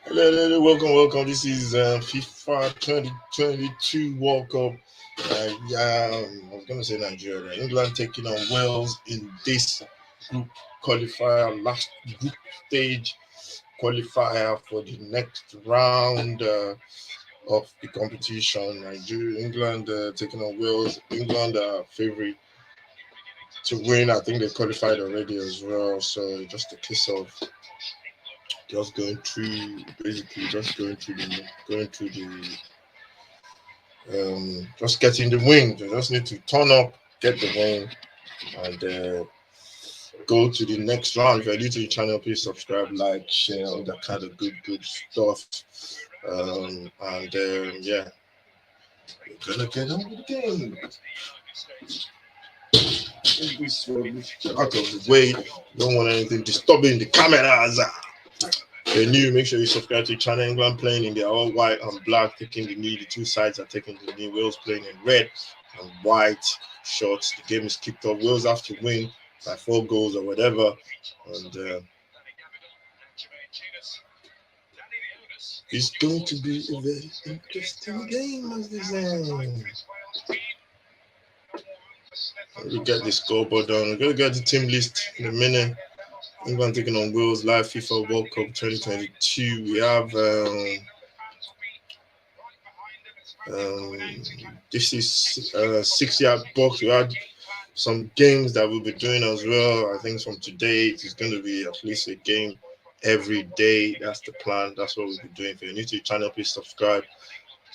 Hello, hello, welcome. This is FIFA 2022 World Cup. I was going to say Nigeria. Right? England taking on Wales in this group qualifier, last group stage qualifier for the next round of the competition. Nigeria, England taking on Wales. England are favorite to win. I think they qualified already as well. So just a case of just going through, basically just just getting the win. They just need to turn up, get the win, and go to the next round. If you're new to the channel, please subscribe, like, share, all that kind of good stuff. Yeah, we're gonna get on with the game. This out of the way. Don't want anything disturbing the cameras. If you're new, make sure you subscribe to the channel. England playing in their all white and black, taking the knee. The two sides are taking the knee. Wales playing in red and white shorts. The game is kicked off. Wales have to win by 4 goals or whatever. And it's going to be a very interesting game, as they say. We get the scoreboard down. We're going to get the team list in a minute. England taking on Wales live FIFA World Cup 2022. We have this is 6 yard box. We had some games that we'll be doing as well. I think from today it is going to be at least a game every day. That's the plan. That's what we'll be doing. If you're new to the channel, please subscribe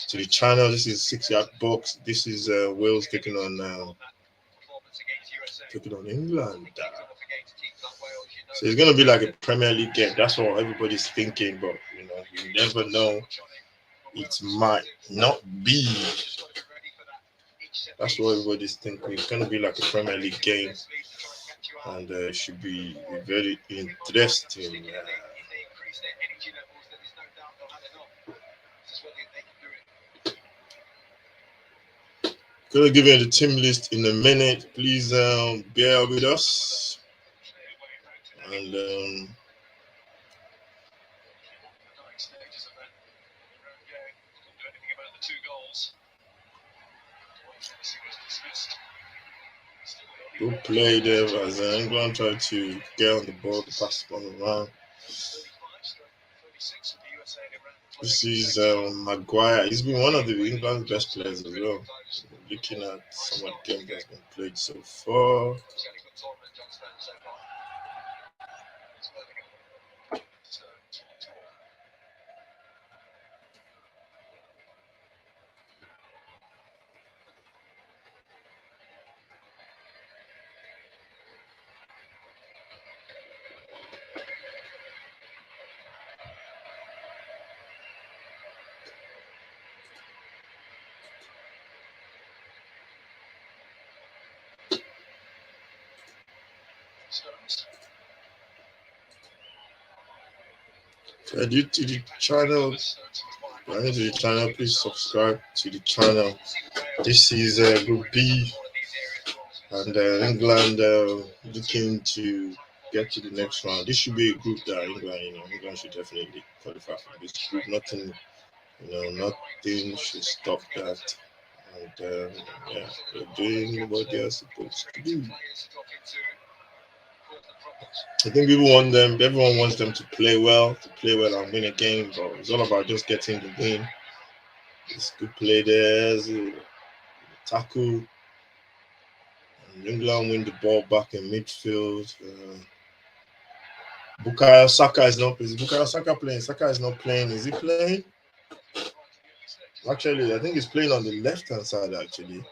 to the channel. This is 6 yard box. This is Wales taking on England. So it's going to be like a Premier League game. That's what everybody's thinking, but you never know. It might not be. That's what everybody's thinking. It's going to be like a Premier League game, and it should be very interesting. Gonna give you the team list in a minute. Please bear with us. And who played there as England tried to get on the ball, to pass the ball around. This is Maguire. He's been one of the England's best players as well. Looking at some of the games that's been played so far. Due to the channel, please subscribe to the channel. This is Group B, and England looking to get to the next round. This should be a group that England should definitely qualify for this group. Nothing should stop that. And yeah, they're doing what they're supposed to do. I think everyone wants them to play well and win a game, but it's all about just getting the win. It's good play there, tackle, and England win the ball back in midfield. Bukayo Saka is not. Is Bukayo Saka playing? Saka is not playing. Is he playing? Actually, I think he's playing on the left-hand side, actually.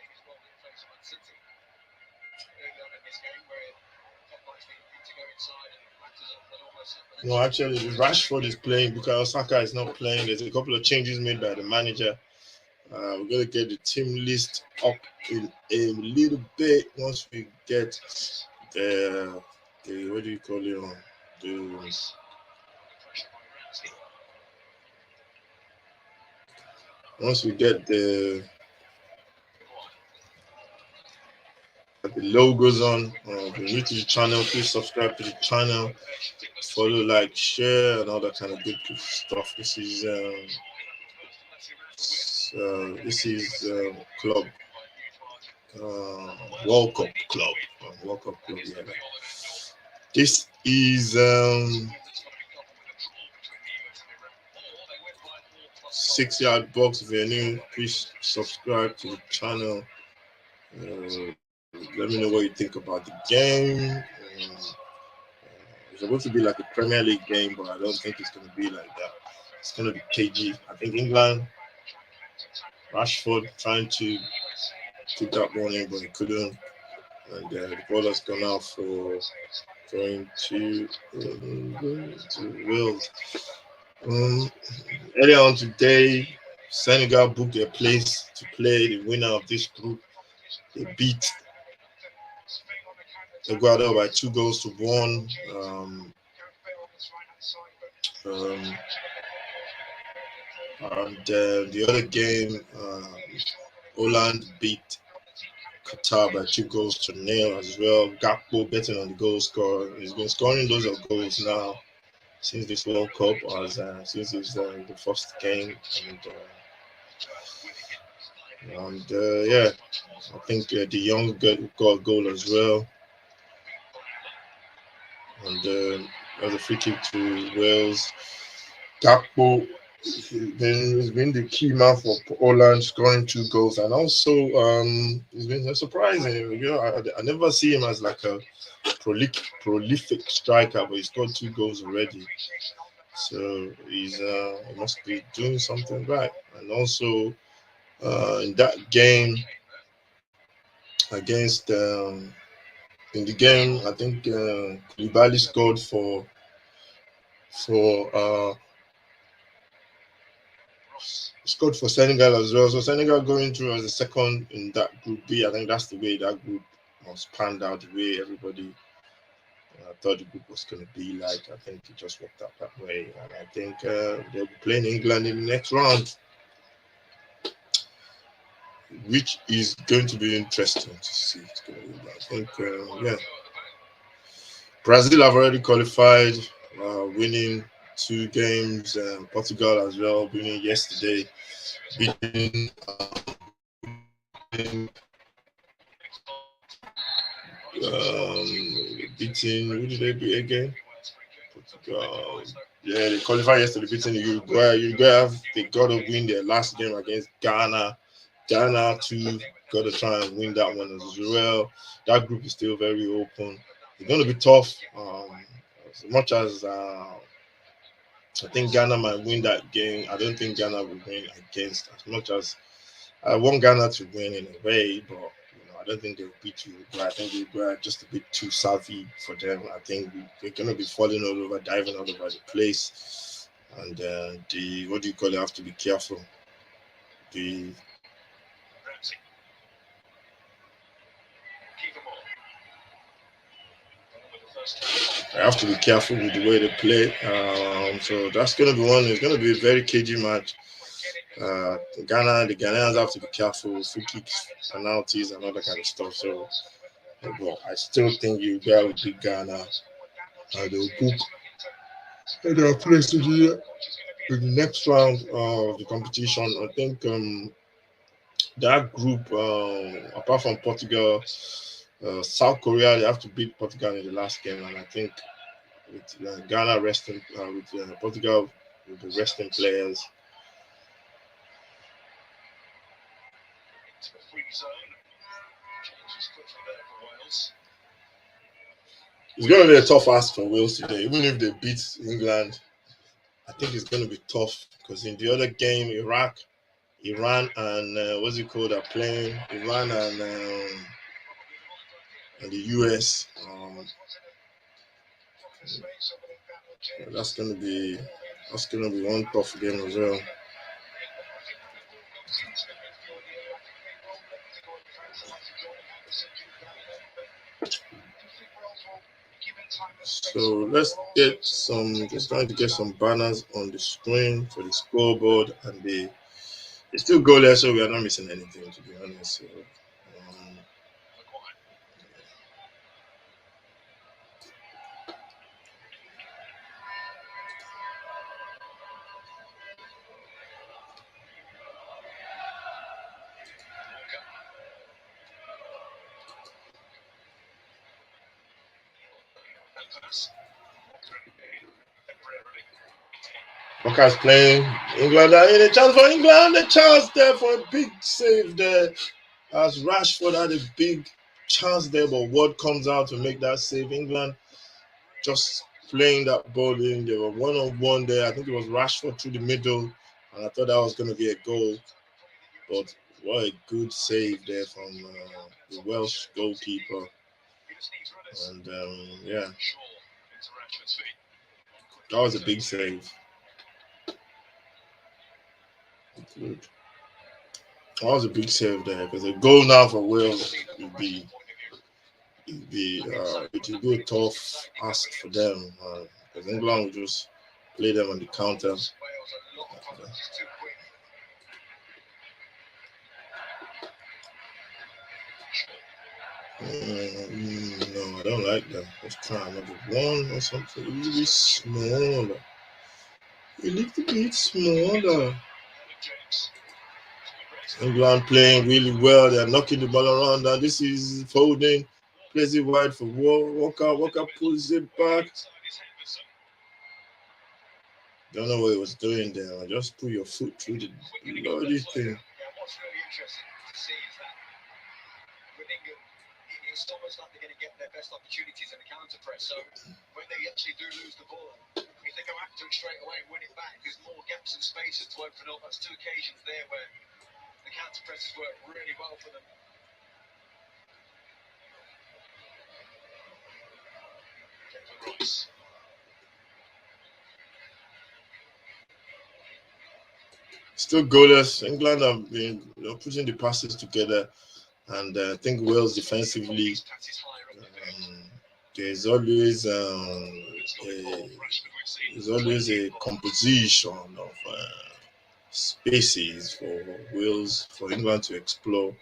No, actually, Rashford is playing. Bukayo Saka is not playing. There's a couple of changes made by the manager. We're going to get the team list up in a little bit once we get the what do you call it? Once we get the the logos on. If you're new to the channel, please subscribe to the channel, follow, like, share, and all that kind of good stuff. This is club World Cup club. World Cup club. Yeah. This is 6 yard box. If you're new, please subscribe to the channel. Let me know what you think about the game. It's supposed to be like a Premier League game, but I don't think it's going to be like that. It's going to be KG. I think England, Rashford trying to put that one in, but he couldn't. And the ball has gone out for going to Wales. Earlier on today, Senegal booked their place to play the winner of this group. They beat Ecuador by 2-1. And the other game, Holland beat Qatar by 2-0 as well. Gakpo betting on the goal scorer. He's been scoring loads of goals now since this World Cup, since it's the first game. And yeah, I think the young got a goal as well. And there's a free kick to Wales. Gakpo has been the key man for Holland, scoring 2 goals, and also it's been surprising. You know, I never see him as like a prolific striker, but he scored 2 goals already. So he must be doing something right. And also in that game against in the game, I think Koulibaly scored for Senegal as well. So Senegal going through as the second in that group B. I think that's the way that group was panned out, the way everybody thought the group was going to be like. I think it just worked out that way. And I think they'll be playing England in the next round, which is going to be interesting to see. I think, yeah. Brazil have already qualified, winning 2 games. Portugal as well, winning yesterday, beating who did they beat again? Portugal. Yeah, they qualified yesterday, beating Uruguay. They got to win their last game against Ghana. Ghana too got to try and win that one as well. That group is still very open. It's going to be tough. As much as I think Ghana might win that game, I don't think Ghana will win against. As much as I want Ghana to win in a way, but I don't think they'll beat Uruguay. I think Uruguay are just a bit too savvy for them. I think they're going to be falling all over, diving all over the place. And they have to be careful. I have to be careful with the way they play. So that's going to be one. It's going to be a very cagey match. The Ghanaians have to be careful, free kicks, penalties, and all that kind of stuff. So, well, I still think Uruguay will beat Ghana. They'll book their place in the next round of the competition. I think that group, apart from Portugal, South Korea, they have to beat Portugal in the last game, and I think with Ghana resting, with Portugal with the resting players. It's going to be a tough ask for Wales today, even if they beat England. I think it's going to be tough because in the other game, Iran, and what's it called are playing. Iran and the US. That's gonna be one tough game as well. So let's get just trying to get some banners on the screen for the scoreboard, and it's still goalless, so we are not missing anything, to be honest. So, Walker's playing England. A chance for England. A chance there for a big save there. As Rashford had a big chance there, but Ward comes out to make that save. England just playing that ball in. They were 1-on-1 there. I think it was Rashford through the middle, and I thought that was going to be a goal. But what a good save there from the Welsh goalkeeper. And yeah, that was a big save. Good. That was a big save there, because a goal now for Wales would be it would be a tough ask for them, because England would just play them on the counter. No, I don't like that. Let's try another one or something. A little bit smaller. A little bit smaller. England playing really well. They're knocking the ball around. And this is Foden. Plays it wide for Walker. Walker pulls it back. Don't know what he was doing there. Just put your foot through the bloody thing. What's really interesting to see is that with England, it's almost like they're going to get their best opportunities in the counter press. So when they actually do lose the ball, if they go after it straight away and win it back, there's more gaps and spaces to open up. That's two occasions there where the counter presses work really well for them. Still goalless. England have been putting the passes together, and I think Wales defensively, there's always a composition of spaces for Wales, for England to explore,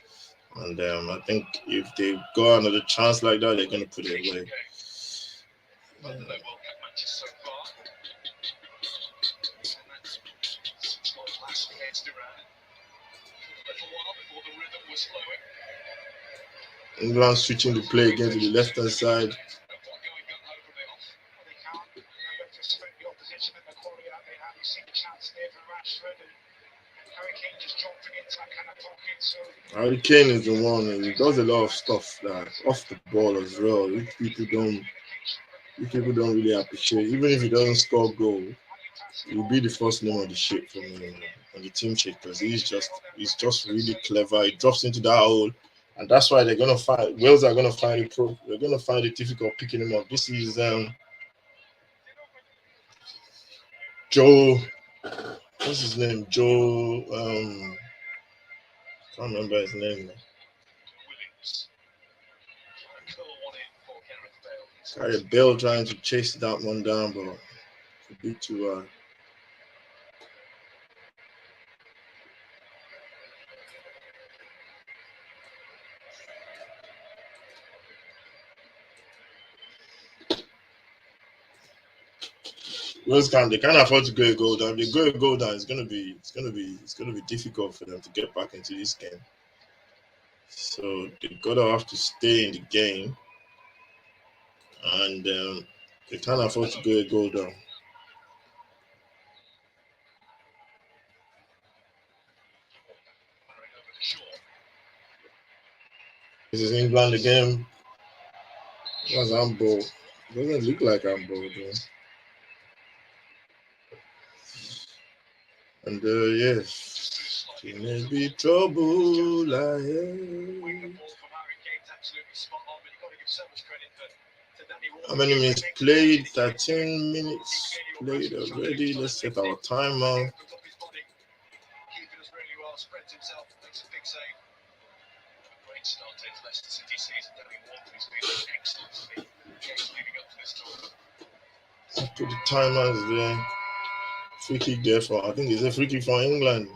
and I think if they got another chance like that, they're going to put it away. England switching the play again to the left hand side. Harry Kane is the one who does a lot of stuff that off the ball as well, which people don't really appreciate. Even if he doesn't score goal, he'll be the first name on the sheet for me on the team sheet, because he's just really clever. He drops into that hole, and that's why Wales are gonna find it. They're gonna find it difficult picking him up. This is Joe. What's his name? Joe. Can't remember his name. Gareth Bale trying to chase that one down, but a bit too Wales they can't afford to go a goal down. If they go a goal down, it's gonna be difficult for them to get back into this game. So they're gonna have to stay in the game, and they can't afford to go a goal down. This is England again. That's handball. Doesn't look like handball though. And yes, it may be trouble ahead. How many minutes played? 13 minutes played already. Let's set our timer. Put the timers there. Free kick there for, I think it's a free kick for England.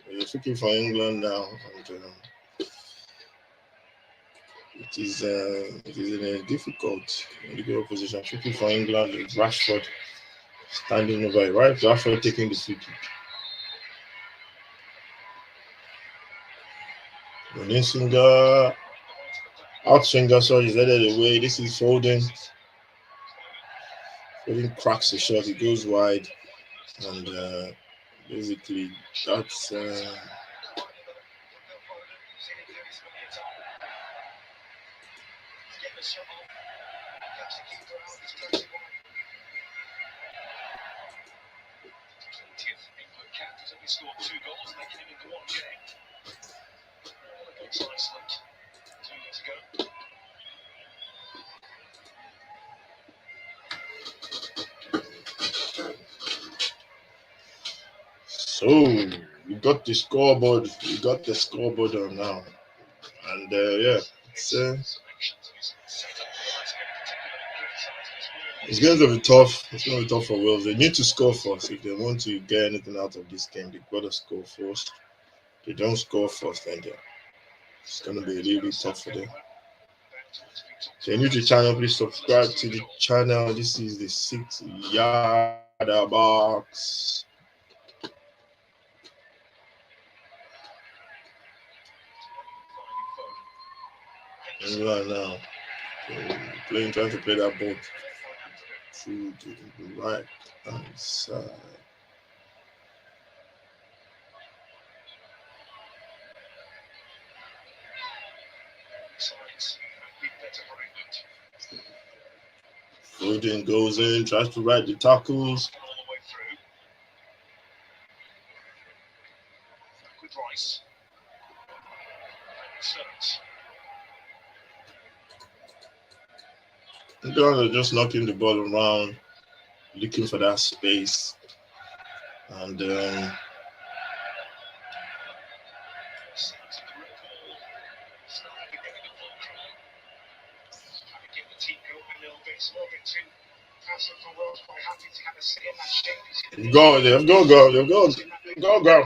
It's a free kick for England now. And, it is in a difficult position. Free kick for England with Rashford standing over it, right? Rashford taking the free kick. Outswinger, sorry, is headed away. This is Foden. Foden cracks the shot, he goes wide, and basically that's Scored 2 goals, making him into one game. Against Iceland 2 years ago. so we got the scoreboard. We got the scoreboard on now, and yeah, it's going to be tough. It's going to be tough for Wales. They need to score first if they want to get anything out of this game. They've got to score first. If they don't score first, then it's going to be really tough for them. If you're new to the channel, please subscribe to the channel. This is the 6-yard box. England now. Trying to play that ball through to the right hand side. Foden goes in, tries to ride the tackles. England are just knocking the ball around, looking for that space. And go and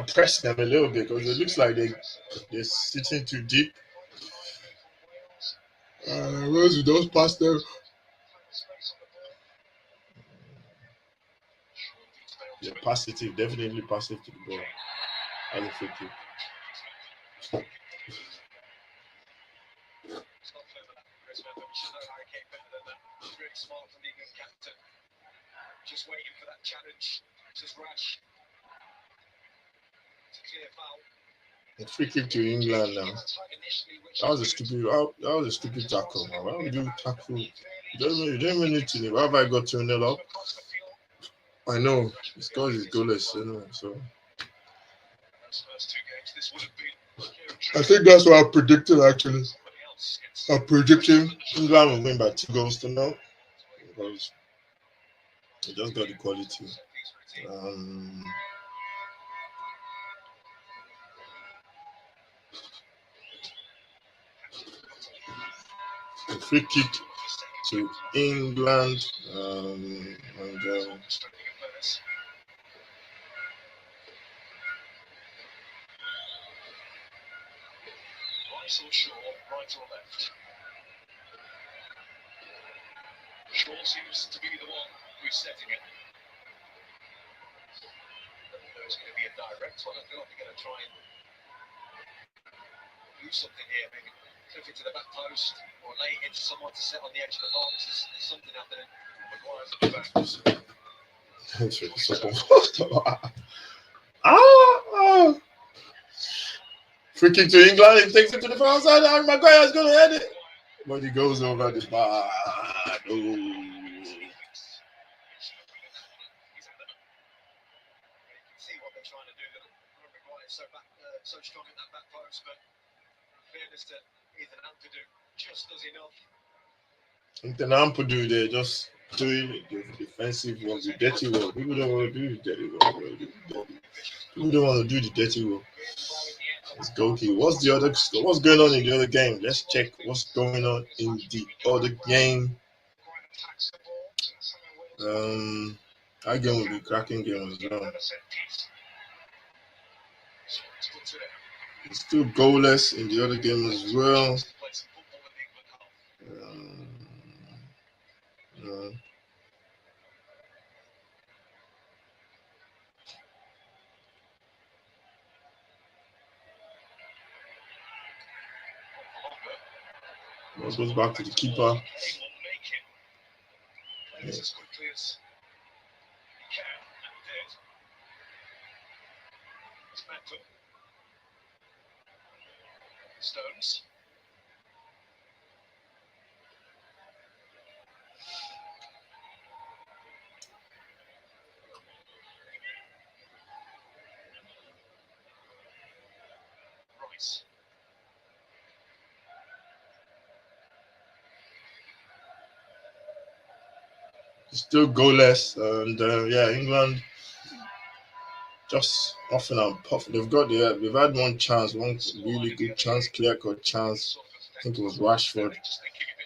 press them a little bit because it looks like they're sitting too deep. Whereas we don't pass them. They're passive, definitely passive to the ball. As a free kick. Just waiting for that challenge. Just rash. A free kick to England now. That was a stupid tackle. Man. Why would you tackle? You don't even need to. Why have I got 2-0 up? I know. It's because it's goalless, so. I think that's what I predicted actually. I'm predicting England will win by 2 goals to 0 because they just got the quality. A free kick to England, and right or left. Shaw seems to be the one who's setting it. It's going to be a direct one. I feel like they're going to try and do something here, maybe clip it to the back post or lay it into someone to sit on the edge of the box. There's something happening. That's really simple. Free kick to England. He takes it to the far side. And Maguire's going to head it. But he goes over the bar. So strong in that back post, but fairness to Ethan Ampadu just does enough. Ethan Ampadu there just doing the defensive work, the dirty work. People don't want to do the dirty work. People don't want to do the dirty work. Let's go, key. What's going on in the other game? Let's check what's going on in the other game. That game will be cracking game as well. It's still goalless in the other game as well. Goes back to the keeper. can and did. Smedford. Stones. Rice. Still goalless, and yeah, England just often and puff. They've had one chance, one really good chance, clear-cut chance. I think it was Rashford.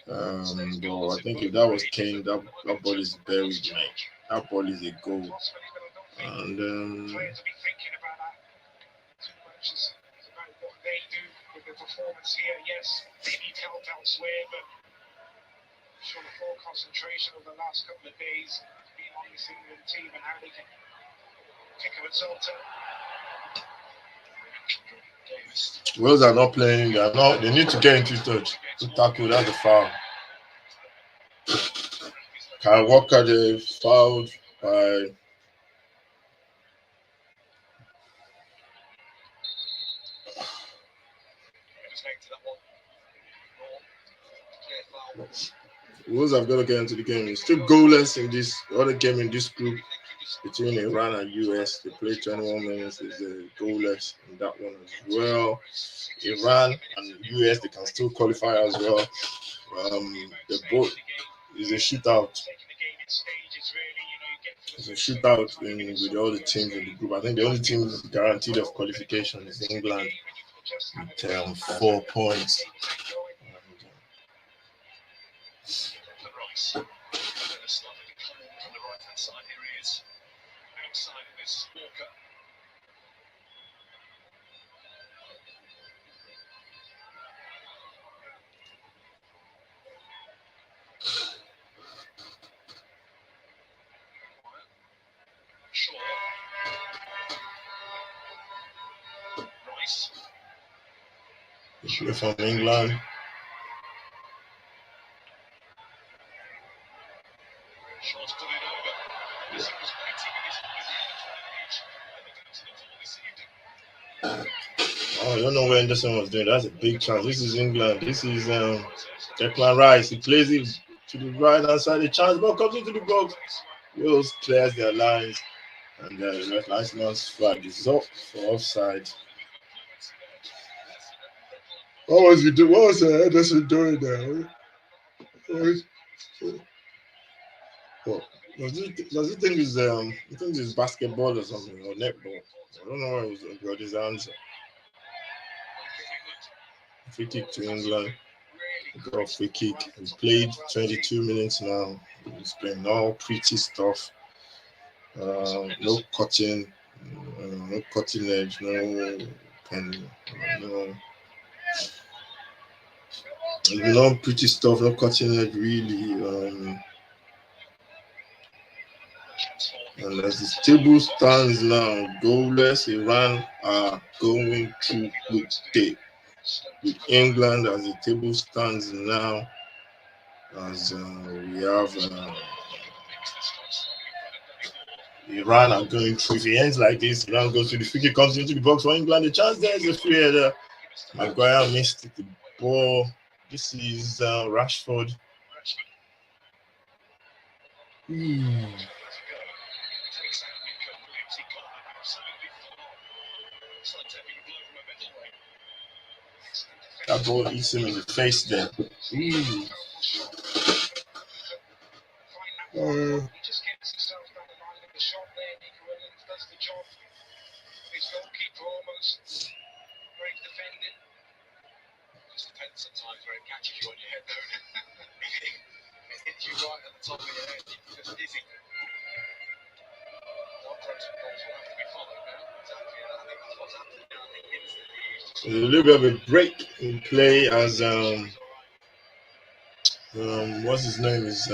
But I think if that was Kane, that ball is buried, mate. That ball is a goal. And Players will be thinking about that too much. It's about what they do with the performance here. Yes, they need help elsewhere, but I'm sure the full concentration of the last couple of days has been on this England team and how they can pick a result up. Wales are not playing. They need to get into touch to tackle. That's a foul. Kyle Walker, they fouled by. Wales have got to get into the game. It's still goalless in this other game in this group between Iran and US. They played 21 minutes. It's goalless in that one as well. Iran and US, they can still qualify as well. The boat is a shootout. It's a shootout with all the teams in the group. I think the only team guaranteed of qualification is England with 4 points. From England. Oh, I don't know what Anderson was doing. That's a big chance. This is England. This is Declan Rice. He plays it to the right hand side. The chance ball comes into the box. Wales clears their lines, and the linesman's flag is up for offside. What was Anderson doing there? Does he think it's basketball or something, or netball? I don't know why he got his answer. Free kick to England. We got a free kick. He's played 22 minutes now. He's playing all pretty stuff. No cutting edge, no pen, no pretty stuff, no cutting edge really. And as the table stands now, goalless, Iran are going through with England as the table stands now. As we have Iran are going through. If it ends like this, Iran goes to the free kick, comes into the box for England. The chance there is a free header. Maguire missed the ball. This is Rashford. That ball hits him in the face there. His goalkeeper almost great defending. Just depends sometimes where it catches you on your head, though. It hits you right at the top of your head, you're just dizzy. What protocols will have to be followed now? Exactly, I think that's what's happening now. I think instantly a little bit of a break in play as what's his name is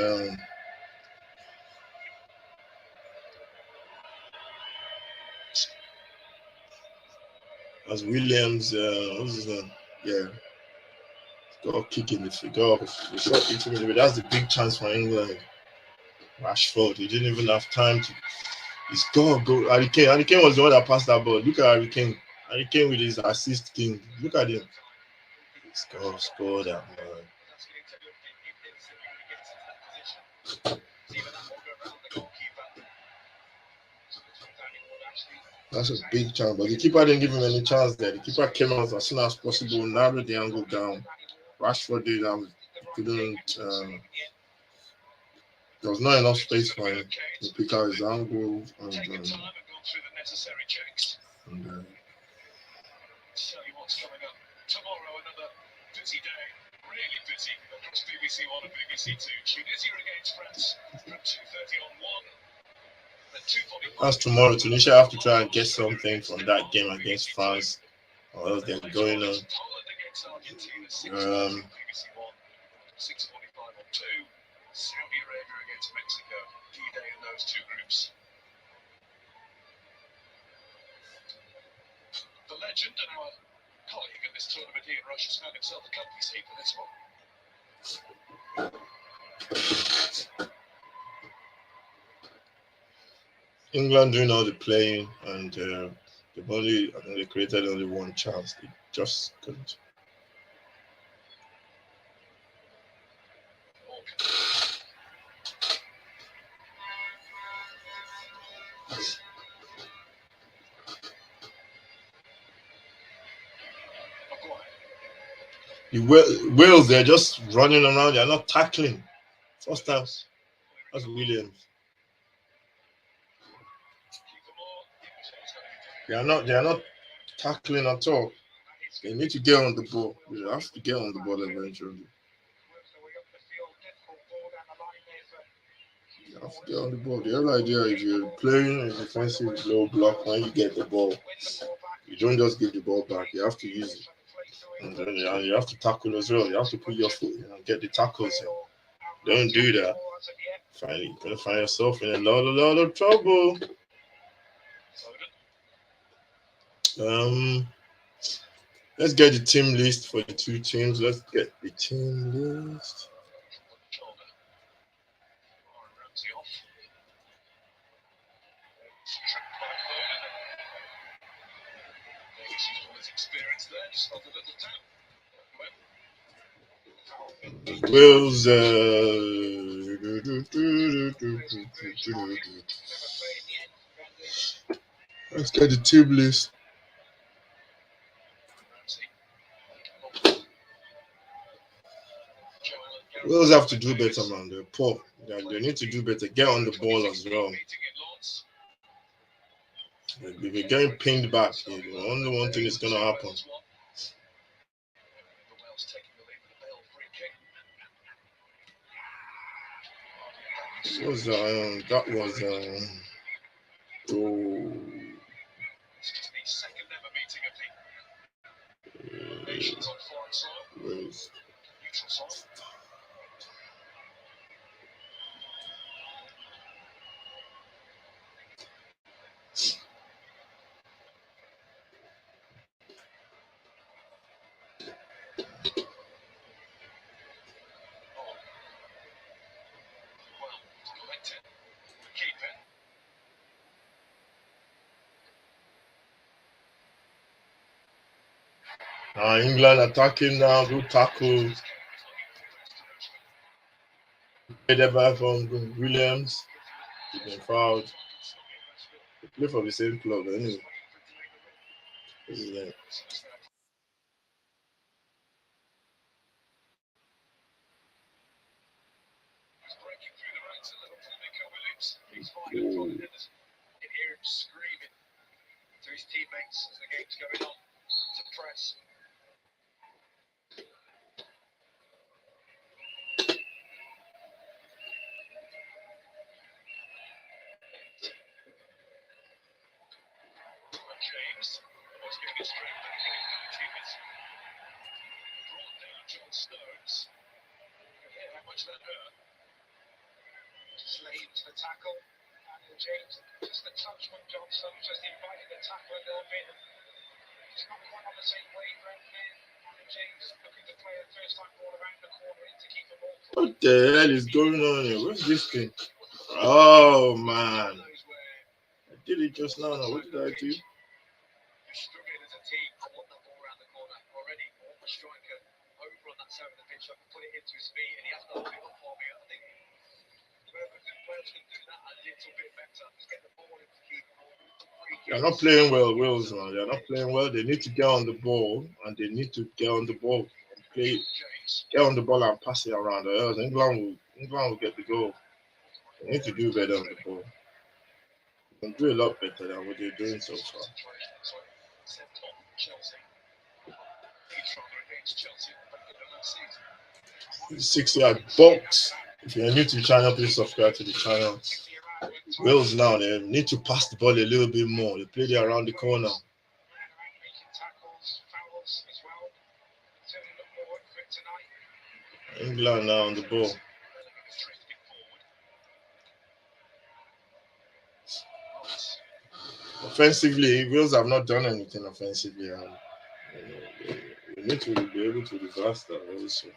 as Williams, what's his name? Yeah. Got a kick in the figure. That's the big chance for England. Rashford, he didn't even have time to He's gone. Go Harry Kane. Harry Kane was the one that passed that ball. Look at Harry Kane. Harry Kane with his assist king. Look at him. Score that man. That's a big chance, but the keeper didn't give him any chance there. The keeper came out as soon as possible, narrowed the angle down. Rashford did that. Couldn't. There was not enough space for him to pick out his angle and So what's coming up tomorrow? Another busy day, really busy across BBC One and BBC Two. Tunisia against France from 2:30 on One. That's tomorrow. Tunisia have to try and get something from that game against France, or else they're going on. 6:45 on 2. Saudi Arabia against Mexico. D-Day in those two groups. The legend and our colleague in this tournament, Ian Rush, has found himself a comfy seat for this one. England doing all the playing, and they created only one chance. They just couldn't. The Wales, they're just running around. They're not tackling. First time. That's Williams. They are not tackling at all. They need to get on the ball. They have to get on the ball eventually. You have to get on the ball. The whole idea, if you're playing a defensive low block, when you get the ball, you don't just give the ball back. You have to use it. And then you have to tackle as well. You have to put your foot in and get the tackles in. Don't do that. You're going to find yourself in a lot of trouble. Let's get the team list for the two teams. Let's get the team list. Wales. Let's get the team list. Wales have to do better, man. They're poor. They need to do better. Get on the ball as well. If you're getting pinned back, only one thing is going to happen. That was England attacking now. Good tackle. Headed back from Williams. He's been fouled. They play for the same club anyway. You hear him screaming to his teammates as the game's going on to press. James was giving it straight back to his teammates. Brought down John Stones. Yeah, how much that hurt. Slade to the tackle. James, just a touch from John Stones, just invited the tackle a little bit. He's not quite on the same wavelength there. James looking to play the first time ball around the corner in to keep the ball. What the hell is going on here? What's this thing? Oh, man. did it just now. What did I do? You're struggling as a team. I want that ball around the corner already. I want the striker over on that side of the pitch. I can put it into his feet, and he has to hold it up for me. I think Wales can do that a little bit better. Just get the ball into keep. They're not playing well, Wales, man. They're not playing well. They need to get on the ball, and they need to get on the ball and play. Get on the ball and pass it around. Or else England will get the goal. They need to do better on the ball. They can do a lot better than what they're doing so far. 6-yard box. If you're new to the channel, please subscribe to the channel. Wales now, they need to pass the ball a little bit more. They play it around the corner. England now on the ball. Offensively, Wales have not done anything offensively. We need to be able to reverse that also.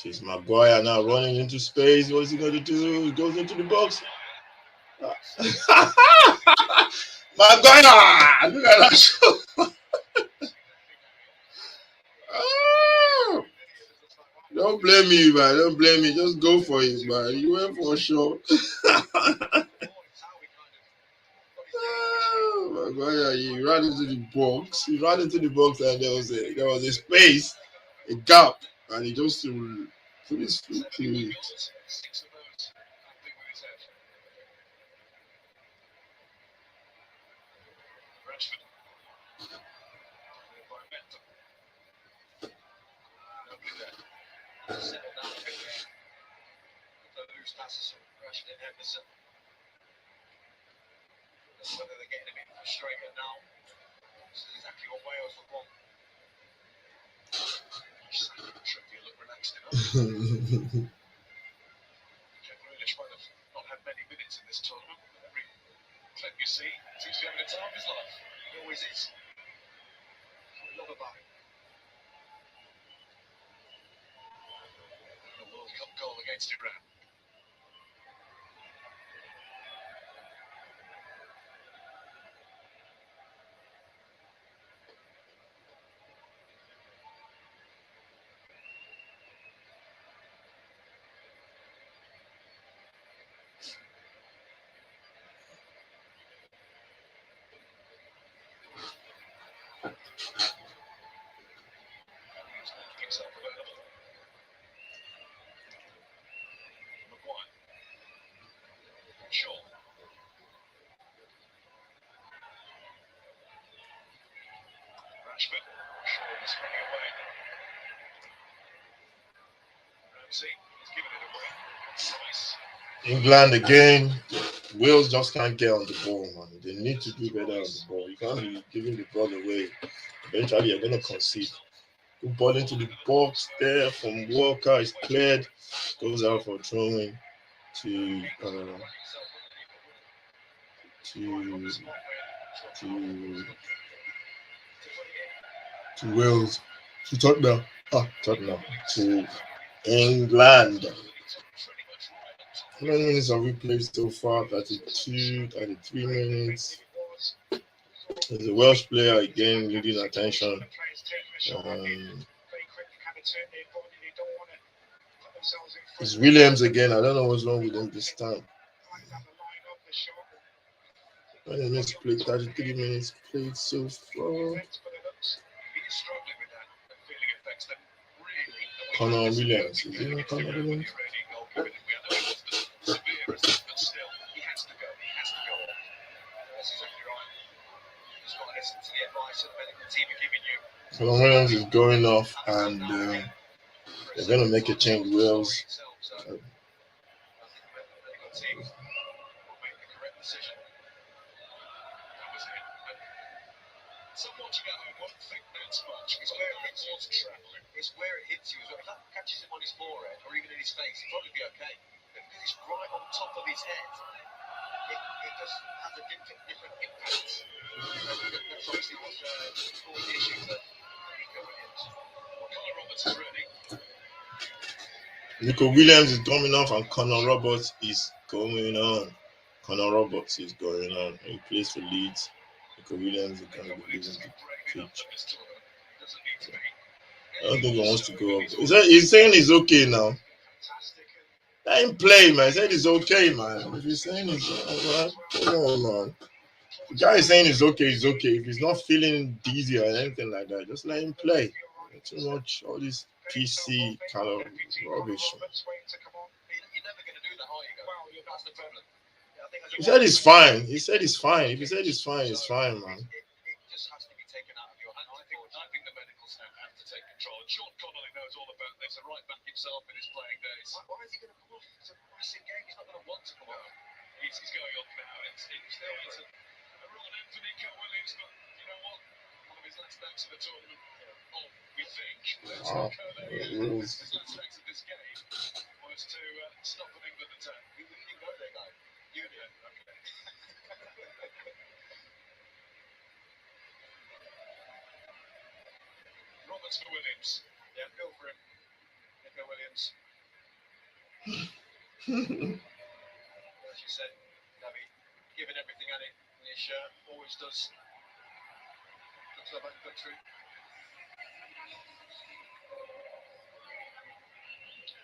She's Maguire now running into space. What's he going to do? He goes into the box. Maguire! Look at that. Don't blame me, man. Don't blame me. Just go for it, man. You went for sure. Maguire, he ran into the box. He ran into the box, and there was a space, a gap, and he just put his foot through it. Whether they're getting a bit frustrated now. This is exactly what Wales would want. You look relaxed enough. Jack Grealish might have not had many minutes in this tournament, but every clip you see seems to be having a time of his life. He always is. We love about him. A World Cup goal against Iran. Sure. Rashford. Sure is running away. Ramsey has given it away. Nice. England again. Wales just can't get on the ball, man. They need to do better on the ball. You can't be giving the ball away. Eventually, you're going to concede. Good ball into the box there from Walker is cleared. Goes out for throwing to Wales, to Tottenham, to England. How many minutes have we played so far? 32, 33 minutes. There's a Welsh player again leading attention. It's Williams again. I don't know what's wrong with him this time. Many minutes played, 33 minutes played so far. Connor Williams. Is it not Connor Williams? Connor Williams is going off, and they're going to make a change. Wales. team will make the correct decision. That was it. But some watching at home won't think that's much. It's where it hits you. Travelling. It's where it hits you. If that catches him on his forehead or even in his face, he'll probably be okay. But because it's right on top of his head, it just has a different impact. That's obviously what caused the issue for Nico Williams. Well, Connor Roberts is ready. Nico Williams is coming off and Connor Roberts is going on. Connor Roberts is going on. He plays for Leeds. Nico Williams is going to be leaving the pitch. I don't think he wants to go up. He's saying he's okay now. Let him play, man. He said he's okay, man. If he's saying he's alright, hold on, man. The guy is saying he's okay, he's okay. If he's not feeling dizzy or anything like that, just let him play. Not too much all this PC kind of rubbish. He said he's fine. He said he's fine. If he said he's fine, it's fine, man. Sean Connolly knows all about this, and right back himself in his playing days. Why is he going to come off? It's a massive game. He's not going to want to come off. He's going off now. It's a run in for Nico Williams, but you know what? One of his last acts of the tournament. Oh, we think. His last acts of this game was to stop an England attack. You didn't go there, guy. You did. Okay. Roberts for Williams. Yeah, go for him. Nico Williams. As you said, Navi, giving everything at it in his shirt, always does. Looks like a good tree.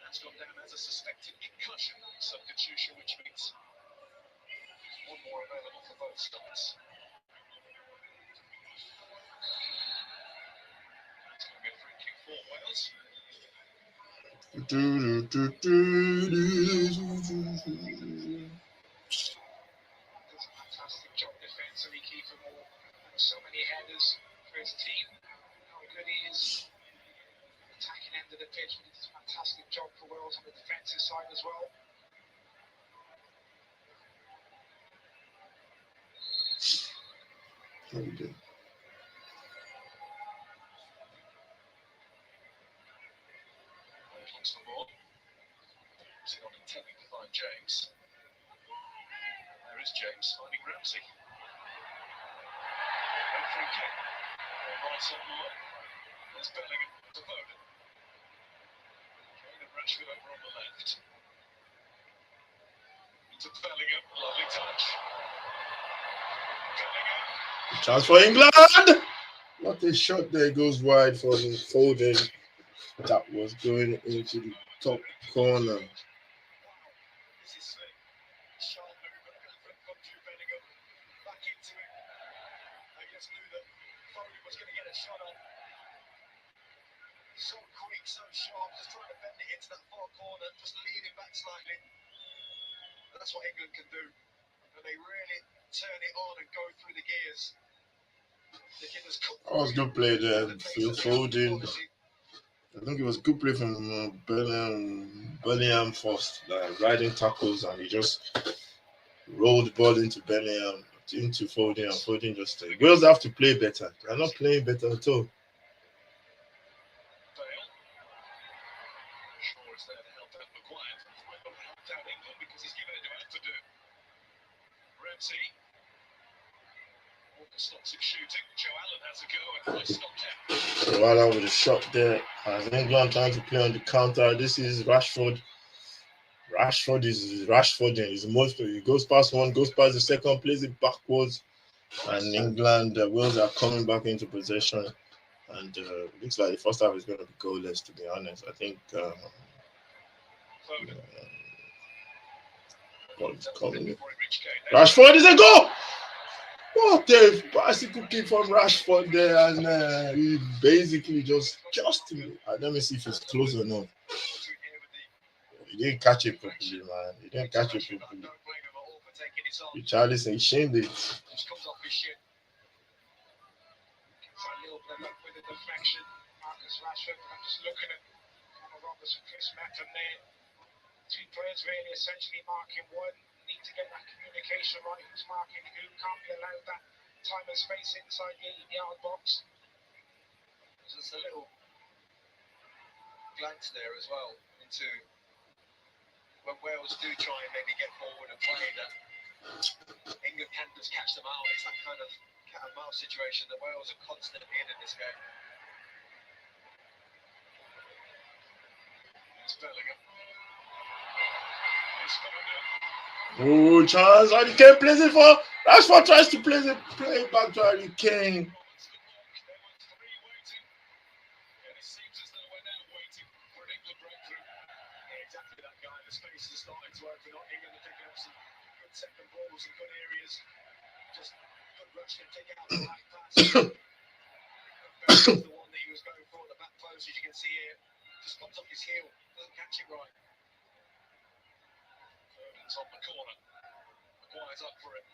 That's gone down as a suspected concussion substitution, which means one more available for both sides. That's going to be a free kick for Wales. Does a fantastic job defensively, keeping all so many headers for his team. How good he is attacking end of the pitch, but it's a fantastic job for Wales on the defensive side as well. Looks for more. He's not intending to find James. There is James finding Ramsey. No free kick. Right on line. There's Bellingham to Foden. Kane and Rashford over on the left. To Bellingham. Lovely touch. Bellingham. Chance for England! What a shot there, goes wide for the Foden. That was going into the top corner. This is slick. Sharp movement from Jude Bellingham. Back into it. I just knew that Foden was going to get a shot on. So quick, so sharp, just trying to bend it into that far corner, just leaning back slightly. That's what England can do. And they really turn it on and go through the gears. That was good play there. Phil Foden. I think it was good play from Bellingham first, like riding tackles, and he just rolled the ball into Bellingham, into Foden, and Foden just Wales have to play better. They're not playing better at all. So while I would have shot there, as England trying to play on the counter, this is Rashford. Rashford is Rashford. He's most. He goes past one, goes past the second, plays it backwards, and England, Wales are coming back into possession. And looks like the first half is going to be goalless. To be honest, I think. Coming. Rashford is a goal. What a bicycle kick from Rashford there, and he basically just let me see if it's close or not. He didn't catch it properly, man. He didn't catch it properly. Richarlison shamed it. players really essentially marking one. Need to get that communication right. Who's marking who? Can't be allowed that time and space inside the 8-yard box. Just a little glance there as well into when Wales do try and maybe get forward and play that England can just catch them out. It's that kind of cat and mouse situation that Wales are constantly in this game. It's Bellingham. Oh, chance. Harry Kane plays it for Rashford, tries to play it back to Harry Kane. Seems as though we're now waiting for an England breakthrough. Yeah, exactly that guy. The space is starting to open up. England are picking up some good second balls in good areas. Just good rush to take out the back pass. The one that he was going for at the back post, as you can see here, just comes off his heel, doesn't catch it right. It's on the corner. Maguire's up for it.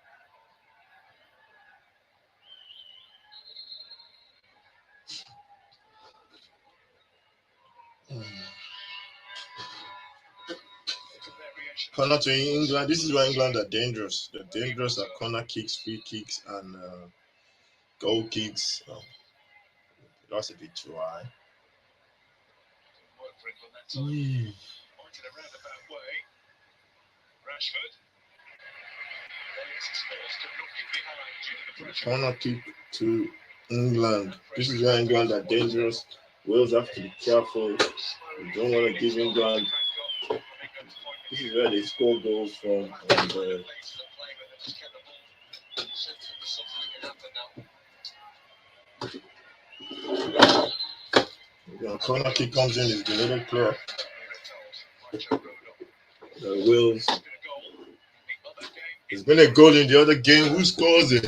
Corner to England. This is where England are dangerous. They're dangerous at corner kicks, free kicks, and goal kicks. That's a bit too high. Pointed a roundabout way. Rashford. Corner kick to England. This is where England are dangerous. Wales have to be careful. We don't want to give England. This is where they score goals from. And corner kick comes in, it's a little clear. Wales. There's been a goal in the other game. Who scores it?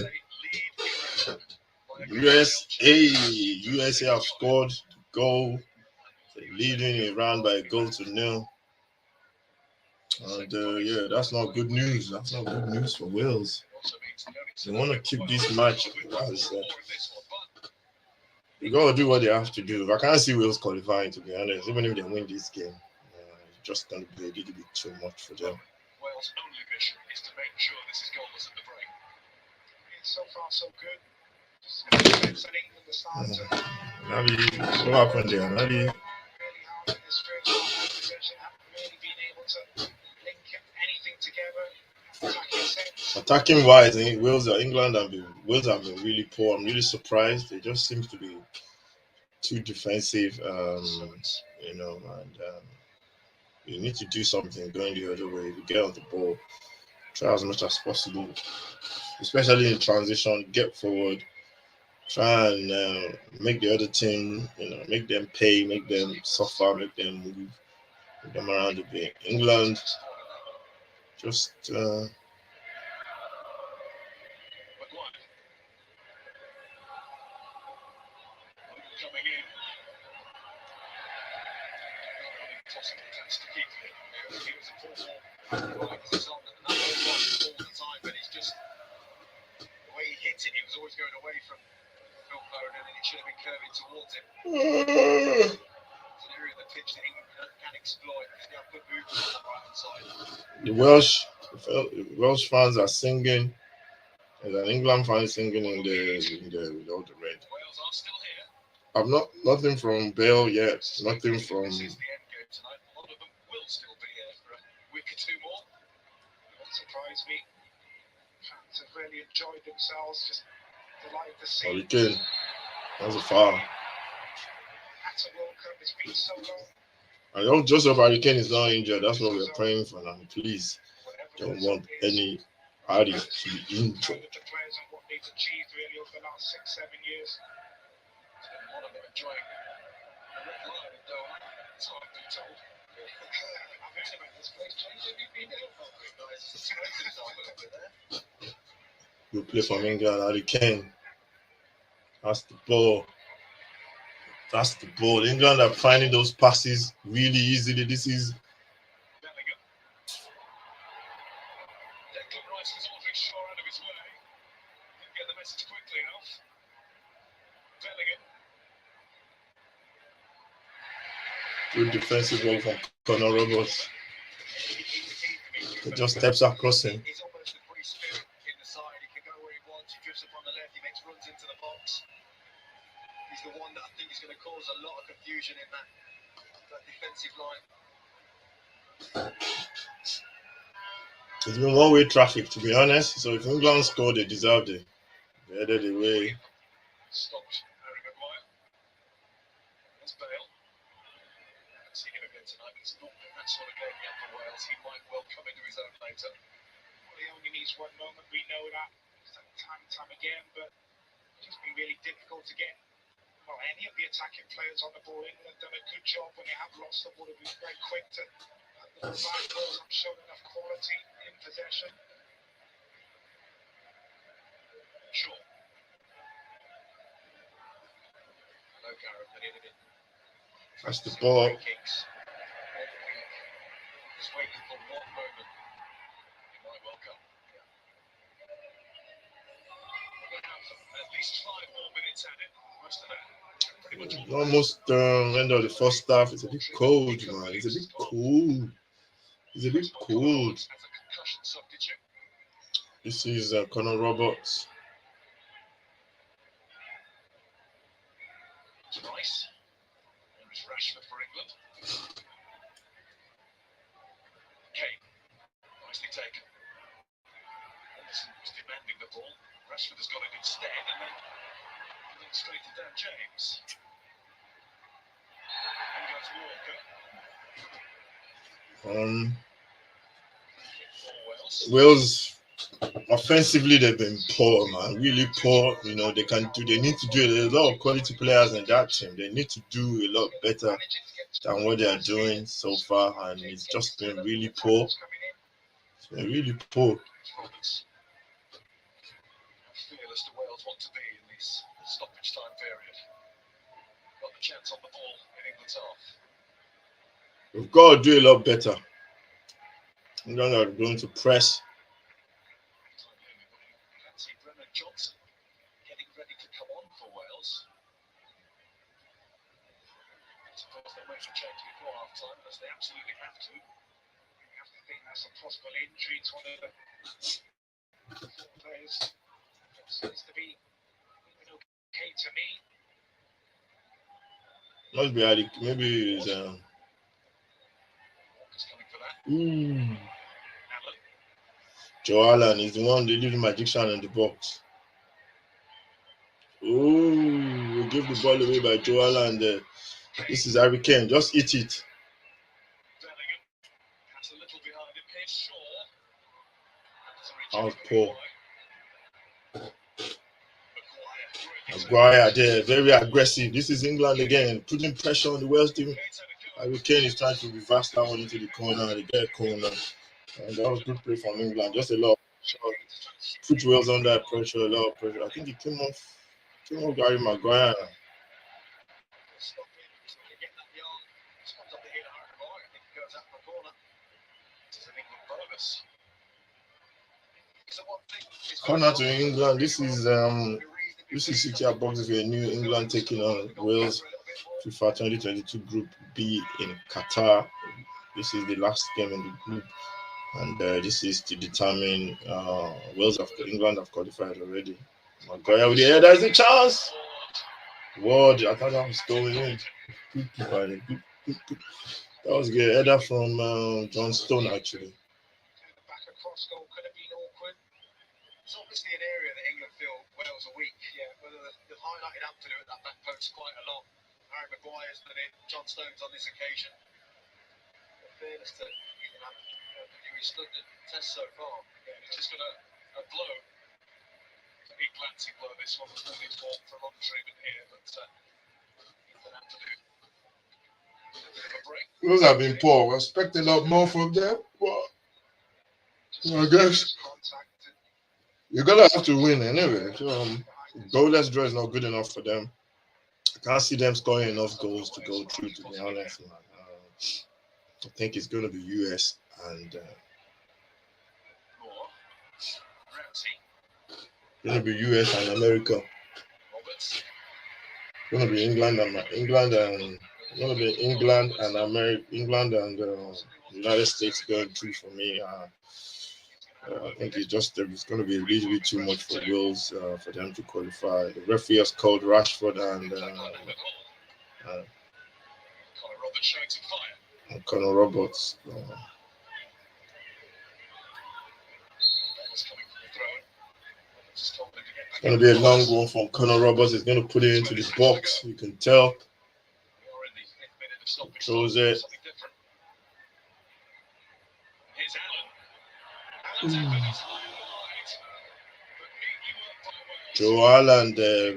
USA have scored the goal. They're leading Iran by a goal to nil. And yeah, that's not good news. That's not good news for Wales. They want to keep this match. They got to do what they have to do. I can't see Wales qualifying, to be honest. Even if they win this game, it's just going to be a little bit too much for them. Wales' only mission is to make sure this is goalless at the break. So far, so good. What happened there? Attacking wise, Wales have been really poor. I'm really surprised. They just seem to be too defensive, and you need to do something going the other way. You get on the ball, try as much as possible, especially in transition. Get forward, try and make the other team, make them pay, make them suffer, make them move, move them around a bit. England just. The Welsh fans are singing. There's an England fan singing in the with all the red. I've nothing from Bale yet. Nothing from. Harry Kane. That's a foul. I hope Joseph Harry Kane is not injured. That's what we're praying for now. Please, don't want any party to be injured. We play from England. Harry Kane. That's the ball. That's the ball. England are finding those passes really easily. This is. Good defensive work from Connor Roberts. He just steps across him. He's almost a free spirit in the side. He can go where he wants. He drifts up on the left. He makes runs into the box. He's the one that I think is going to cause a lot of confusion in that defensive line. It's been one-way traffic, to be honest. So if England scored, they deserved it. They headed away. Stopped Harry Maguire. That's Bale. I haven't seen him again tonight, but it's not been that sort of game yet for Wales. He might well come into his own later. Well, he only needs one moment. We know that time again, but it's been really difficult to get any of the attacking players on the ball. England have done a good job when they have lost the ball. They've been very quick to put the back balls and show enough quality in possession. Sure. No Gareth, but in it. That's the ball. Kicks. Just waiting for one moment. He might well come. At least 5 more minutes at it. Most of that. Almost end of the first half. It's a bit cold, man. It's a bit cold. It's a bit cold. This is Conor Roberts. It's Rice. There's Rashford for England. Kane. Nicely taken. Henderson was demanding the ball. Rashford has got it instead, and then straight to Dan James. And goes Walker. Wales offensively they've been poor, man. Really poor. You know, they need to do a lot of quality players in that team. They need to do a lot better than what they are doing so far, and it's just been really poor. It's been really poor. Fearless the Wales want to be in this stoppage time period. Got the chance on the ball in England's half. We've got to do a lot better. England are going to press. Johnson getting ready to come on for Wales. I suppose they'll make a change before half time, as they absolutely have to. You have to think that's a possible injury to one of the players. It seems to be even okay to me. Must be Ali. Maybe it's Joe Allen is the one, the little magician in the box. We give the ball away by Joe Allen there. This is Harry Kane. Just eat it. That was poor. Maguire there, very aggressive. This is England again, putting pressure on the Wales team. Harry Kane is trying to reverse that one into the corner. They get a corner. And that was good play from England. Just a lot of pressure. Put Wales under pressure, a lot of pressure. I think he came off Harry Maguire. Corner to England. This is City box of a New England taking on Wales FIFA 2022 Group B in Qatar. This is the last game in the group, and this is to determine England have qualified already. Maguire with the header, there's a chance. Whoa, I thought that was going in. Good. That was a good header from John Stone actually. The back across goal could have been awkward. It's obviously an area that England feel Wales are weak. Yeah, whether they've highlighted Anthony at that back post quite a lot. Harry Maguire's done it. John Stone's on this occasion. In fairness to England, he's stood the test so far. Yeah, he's just got a blow. A big glancing blow. This one was moving for a long treatment here, but he's going to have to do a bit of a break. Those have been poor. We expect a lot more from them, but I guess you're gonna have to win anyway. So, goalless draw is not good enough for them. I can't see them scoring enough goals to go through, to be honest, man. I think it's going to be US and going to be US and America. It's going to be England and It's going to be England and United States going through for me. I think it's going to be a little bit too much for Wales for them to qualify. The referee has called Rashford uh, and Conor Roberts. It's going to be a long one from Conor Roberts. He's going to put it into the box. You can tell. Throws it. Joe Allen there.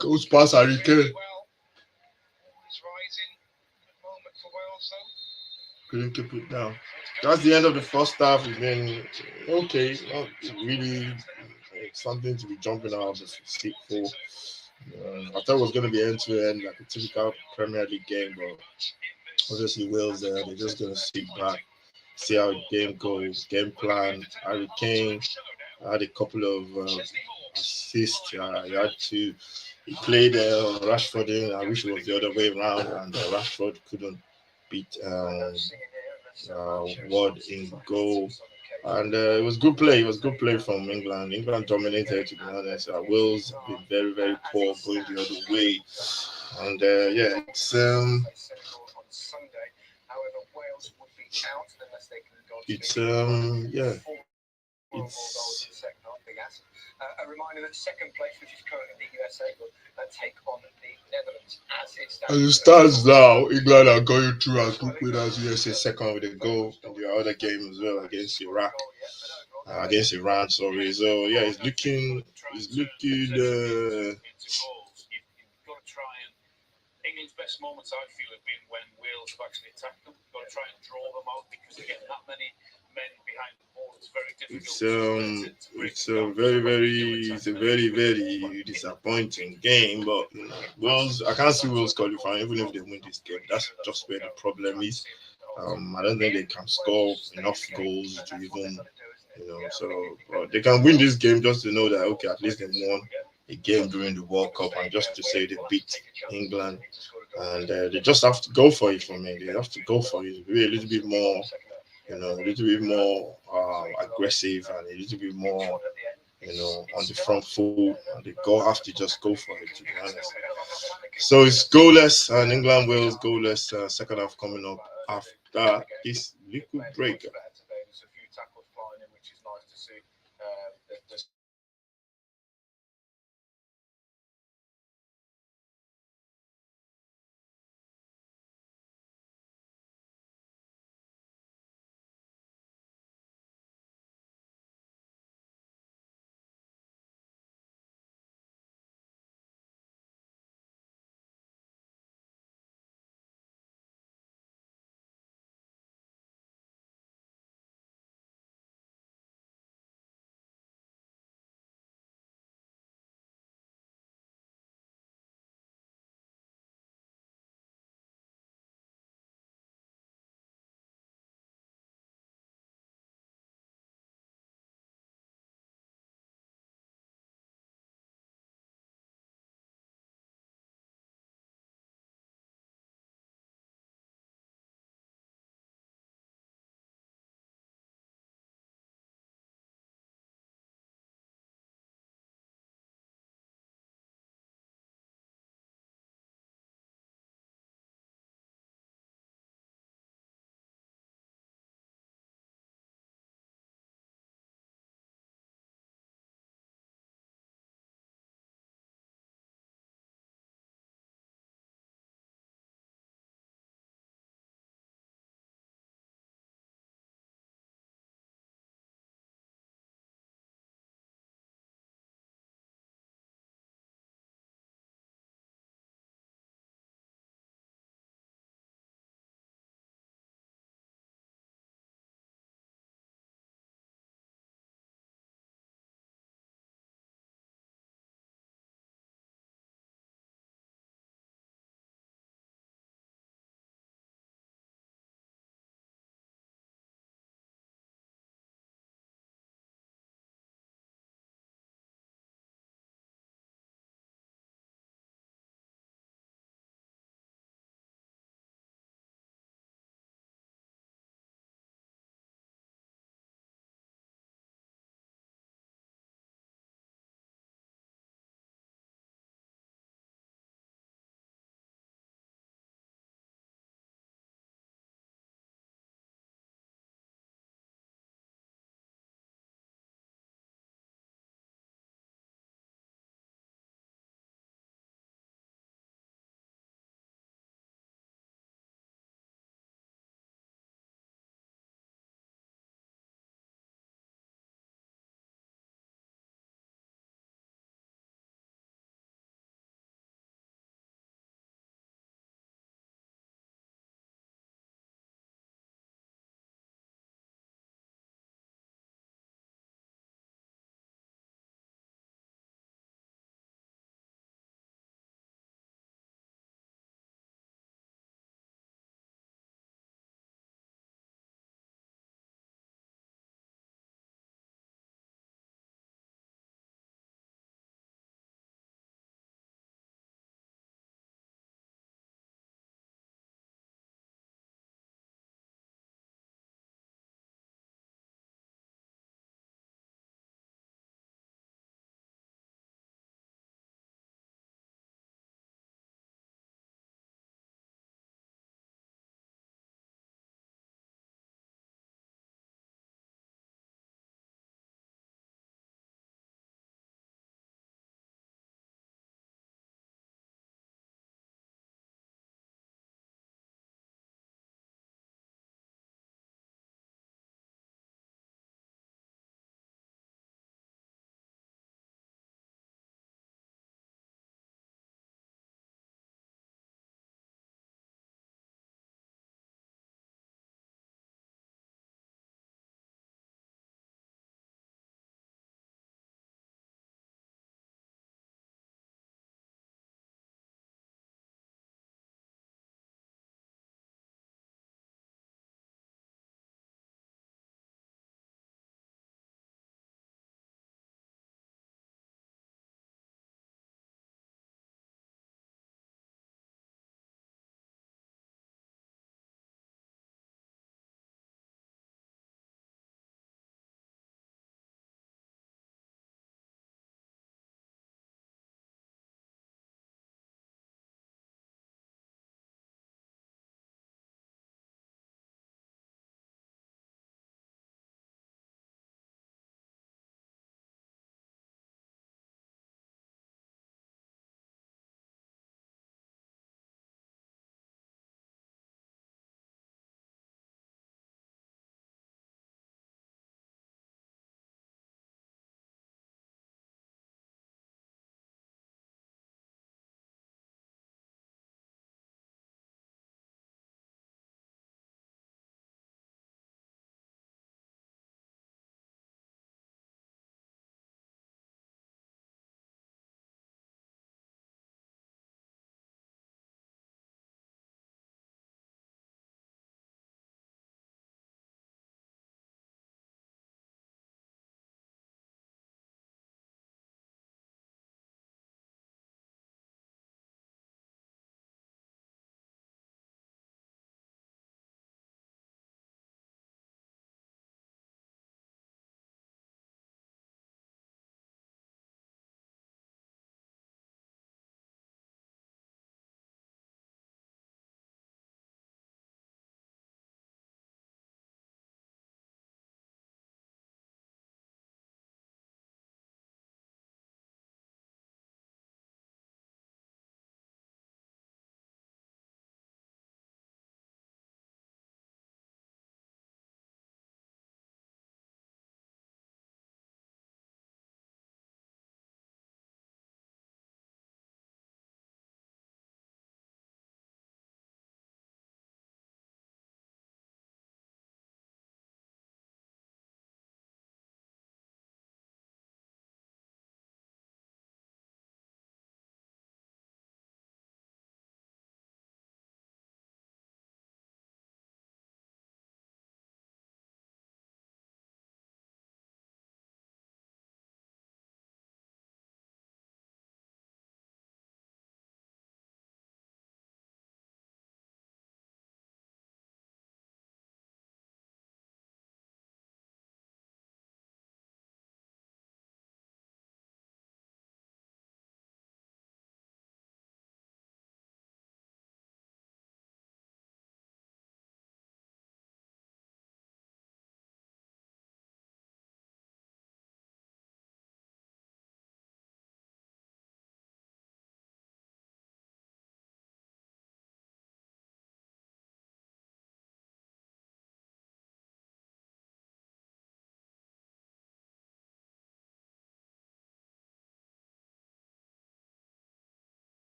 Goes past Harry Kane. Couldn't keep it down. That's the end of the first half. It's been okay. Not really something to be jumping out of the seat for. I thought it was going to be end to end, like a typical Premier League game, but obviously Wales there. They're just going to sit back, see how the game goes, game plan. Harry Kane had a couple of assists. He played Rashford in. I wish it was the other way around, and Rashford couldn't beat Ward in goal. And it was good play. It was good play from England. England dominated, to be honest. Wales have been very, very poor going the other way. And yeah, it's yeah, it's a reminder that second place, which is currently the USA, will take on the Netherlands as it stands now. England are going through as group winners. USA second with a goal in the other game as well against Iraq, against Iran. Sorry. So yeah, it's looking. England's best moments, I feel, have been when Wales have actually attacked them. You've got to try and draw them out because they get that many men behind the ball. It's very difficult. It's a very disappointing game. But Wales, I can't see Wales qualifying even if they win this game. That's just where the problem is. I don't think they can score enough goals to even, so but they can win this game just to know that okay, at least they won a game during the World Cup, and just to say they beat England, and they just have to go for it for me. They have to go for it, be a little bit more, a little bit more aggressive and a little bit more, on the front foot. And they have to just go for it, to be honest. So it's goalless, and England Wales goalless. Second half coming up after this little break.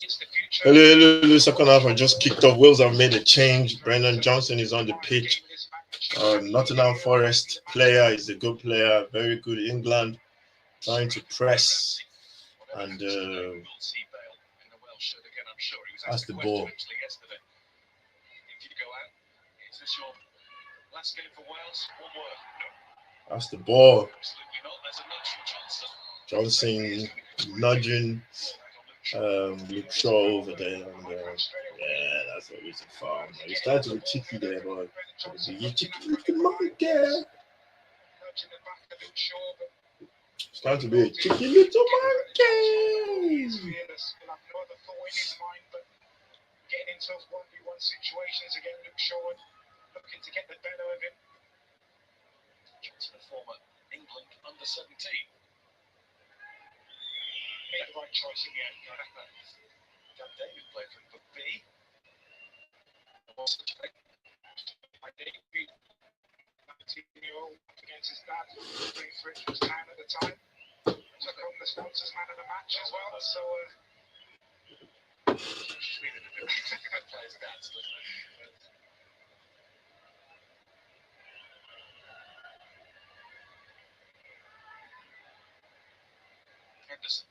It's the future. Hello. Second half, I just kicked off. Wales have made a change. Brendan Johnson is on the pitch. Nottingham Forest player is a good player, very good. England trying to press, and that's the ball. That's the ball. Johnson nudging Luke Shaw over there, and yeah, that's always a foul. He's trying to be cheeky there, but you cheeky little monkey. It's trying to be a cheeky little monkey. Getting into 1v1 situations again, Luke Shaw looking to get the better of him. Johnson, a former England under-17. Made the right choice in the end. Dan David played for B. My debut, 19-year-old against his dad, playing for it was 10 at the time. Took home the sponsors man of the match as well. So, just really plays dance, doesn't it? Henderson.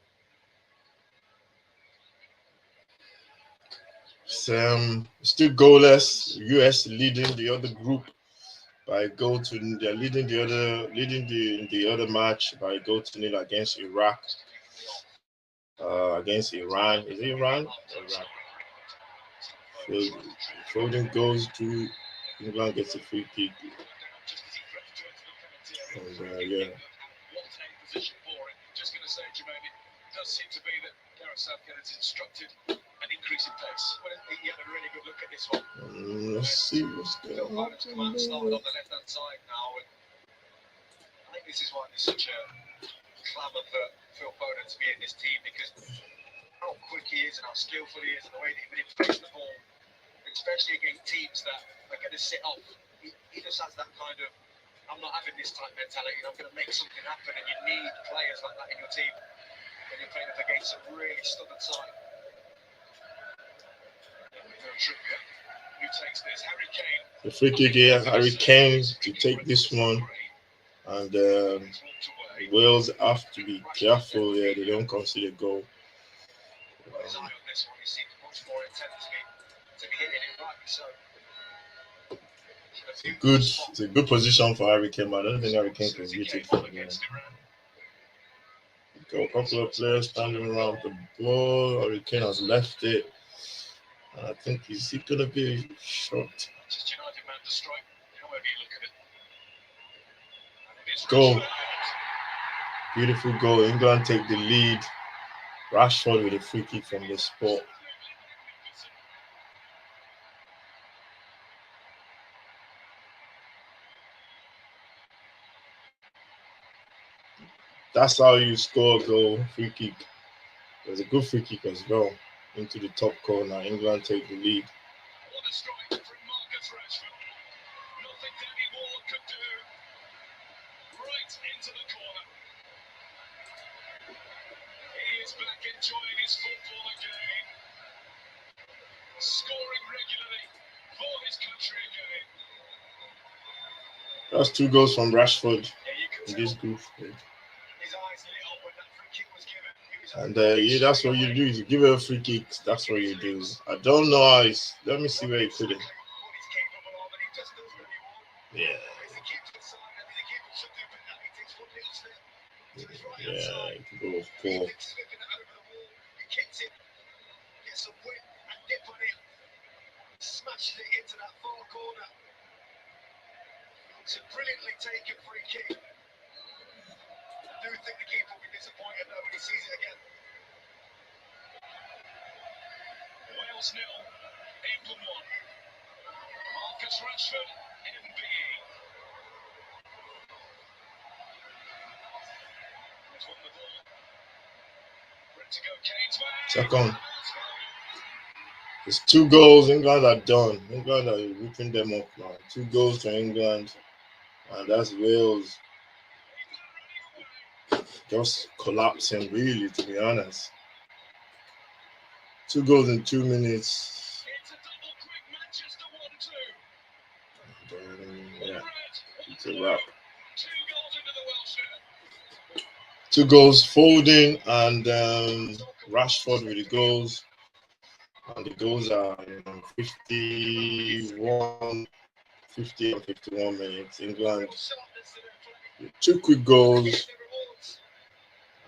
Still goalless. US leading the other group by a goal to. They're leading the other match by a goal to nil against Iraq. Against Iran. Is it Iran? Iran. Foden goes to England, gets a free kick. And yeah. Just going to say, Jermaine, it does seem to be that Gareth Southgate has instructed an increase in pace. Well, he had a really good look at this one. Let's see what's going on. Started on the left-hand side now, and I think this is why there's such a clamour for Phil Foden to be in this team, because how quick he is and how skillful he is and the way that he manipulates the ball, especially against teams that are going to sit off. He just has that kind of, I'm not having this type mentality, I'm going to make something happen, and you need players like that in your team when you're playing against a really stubborn side. Who takes this? Harry Kane. The free kick here, Harry Kane to take this one, and Wales have to be careful here, they don't concede a goal. It's a good position for Harry Kane, but I don't think Harry Kane can hit it from there. Got a couple of players standing around the ball. Harry Kane has left it. I think is it gonna be a shot? Goal. Beautiful goal. England take the lead. Rashford with a free kick from the spot. That's how you score a goal, free kick. It was a good free kick as well. Into the top corner. England take the lead. What a strike from Marcus Rashford. Nothing Danny Ward could do. Right into the corner. He is back enjoying his football again. Scoring regularly for his country again. That's 2 goals from Rashford in this group. And yeah, that's what you do. You give it a free kick. That's what you do. I don't know how it's. Let me see where he put it. Yeah. Yeah, it goes poor. Smashes it into that far corner. It's a brilliantly taken free kick. I do think the keeper will be disappointed though when he sees it again. Wales 0, England 1. Marcus Rashford, MBE. He's won the ball. Ready to go, Kane's way. Second. It's 2 goals. England are done. England are ripping them up now. 2 goals to England. And that's Wales just collapsing, really, to be honest. 2 goals in 2 minutes. It's a double quick Manchester 1-2. Yeah, it's a wrap. 2 goals into the Welsh shirt. 2 goals, Foden and Rashford with the goals. And the goals are 50 and 51 minutes. England, 2 quick goals.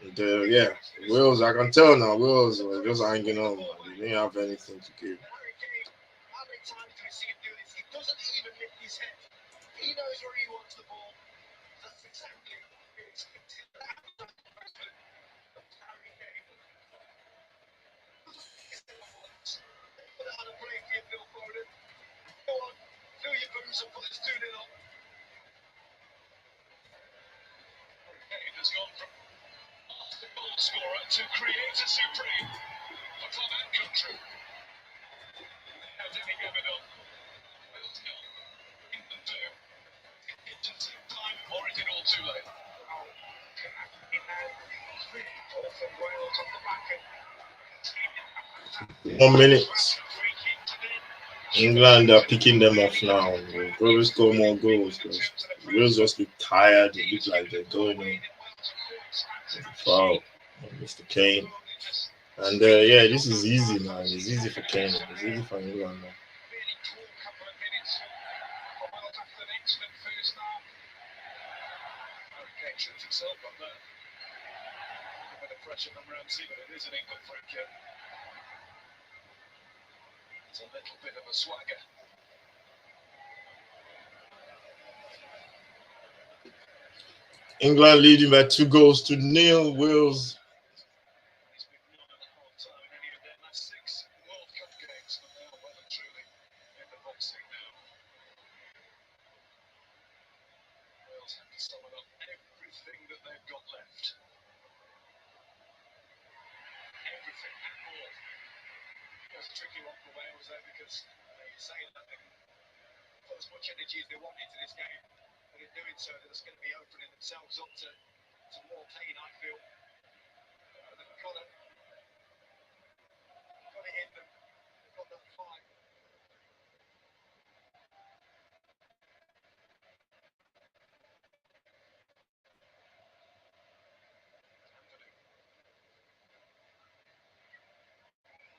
And yeah, Wales, I can tell now, Wales were just hanging on. They didn't have anything to give. How many times do we see him do this? He doesn't even lift his head. He knows where he wants the ball. That's exactly it. Put out a break for you, Phil Foden. Go on, fill your boots and put us 2-0 on. Kane has gone from the goal scorer to creator supreme for club and country. Now Danny Gavin. Wales nil. England 2. Contingency time, or is it all too late? Oh, in that, it's really poor from Wales off the back of 1 minute. England are picking them off now. They'll probably score more goals because Wales just look tired. They look like they're going on. Foul, Mr. Kane. And yeah, this is easy, man. It's easy for Kane. It's easy for England now. really cool couple of minutes for Wales after an excellent first half. Okay, shoots himself on there. A bit of pressure from Ramsey, but it is an England free kick. It's a little bit of a swagger. England leading by 2 goals to 0. Wales. He's been none at the half time in any of their last 6 World Cup games, but they are well and truly in the box seat now. Wales have to summon up everything that they've got left. Everything and more. It's a tricky one for Wales there because you say that they can put as much energy as they want into this game, but in doing so, they're just going to be opening themselves up to more pain, I feel. They've got it in them. They've got that fight.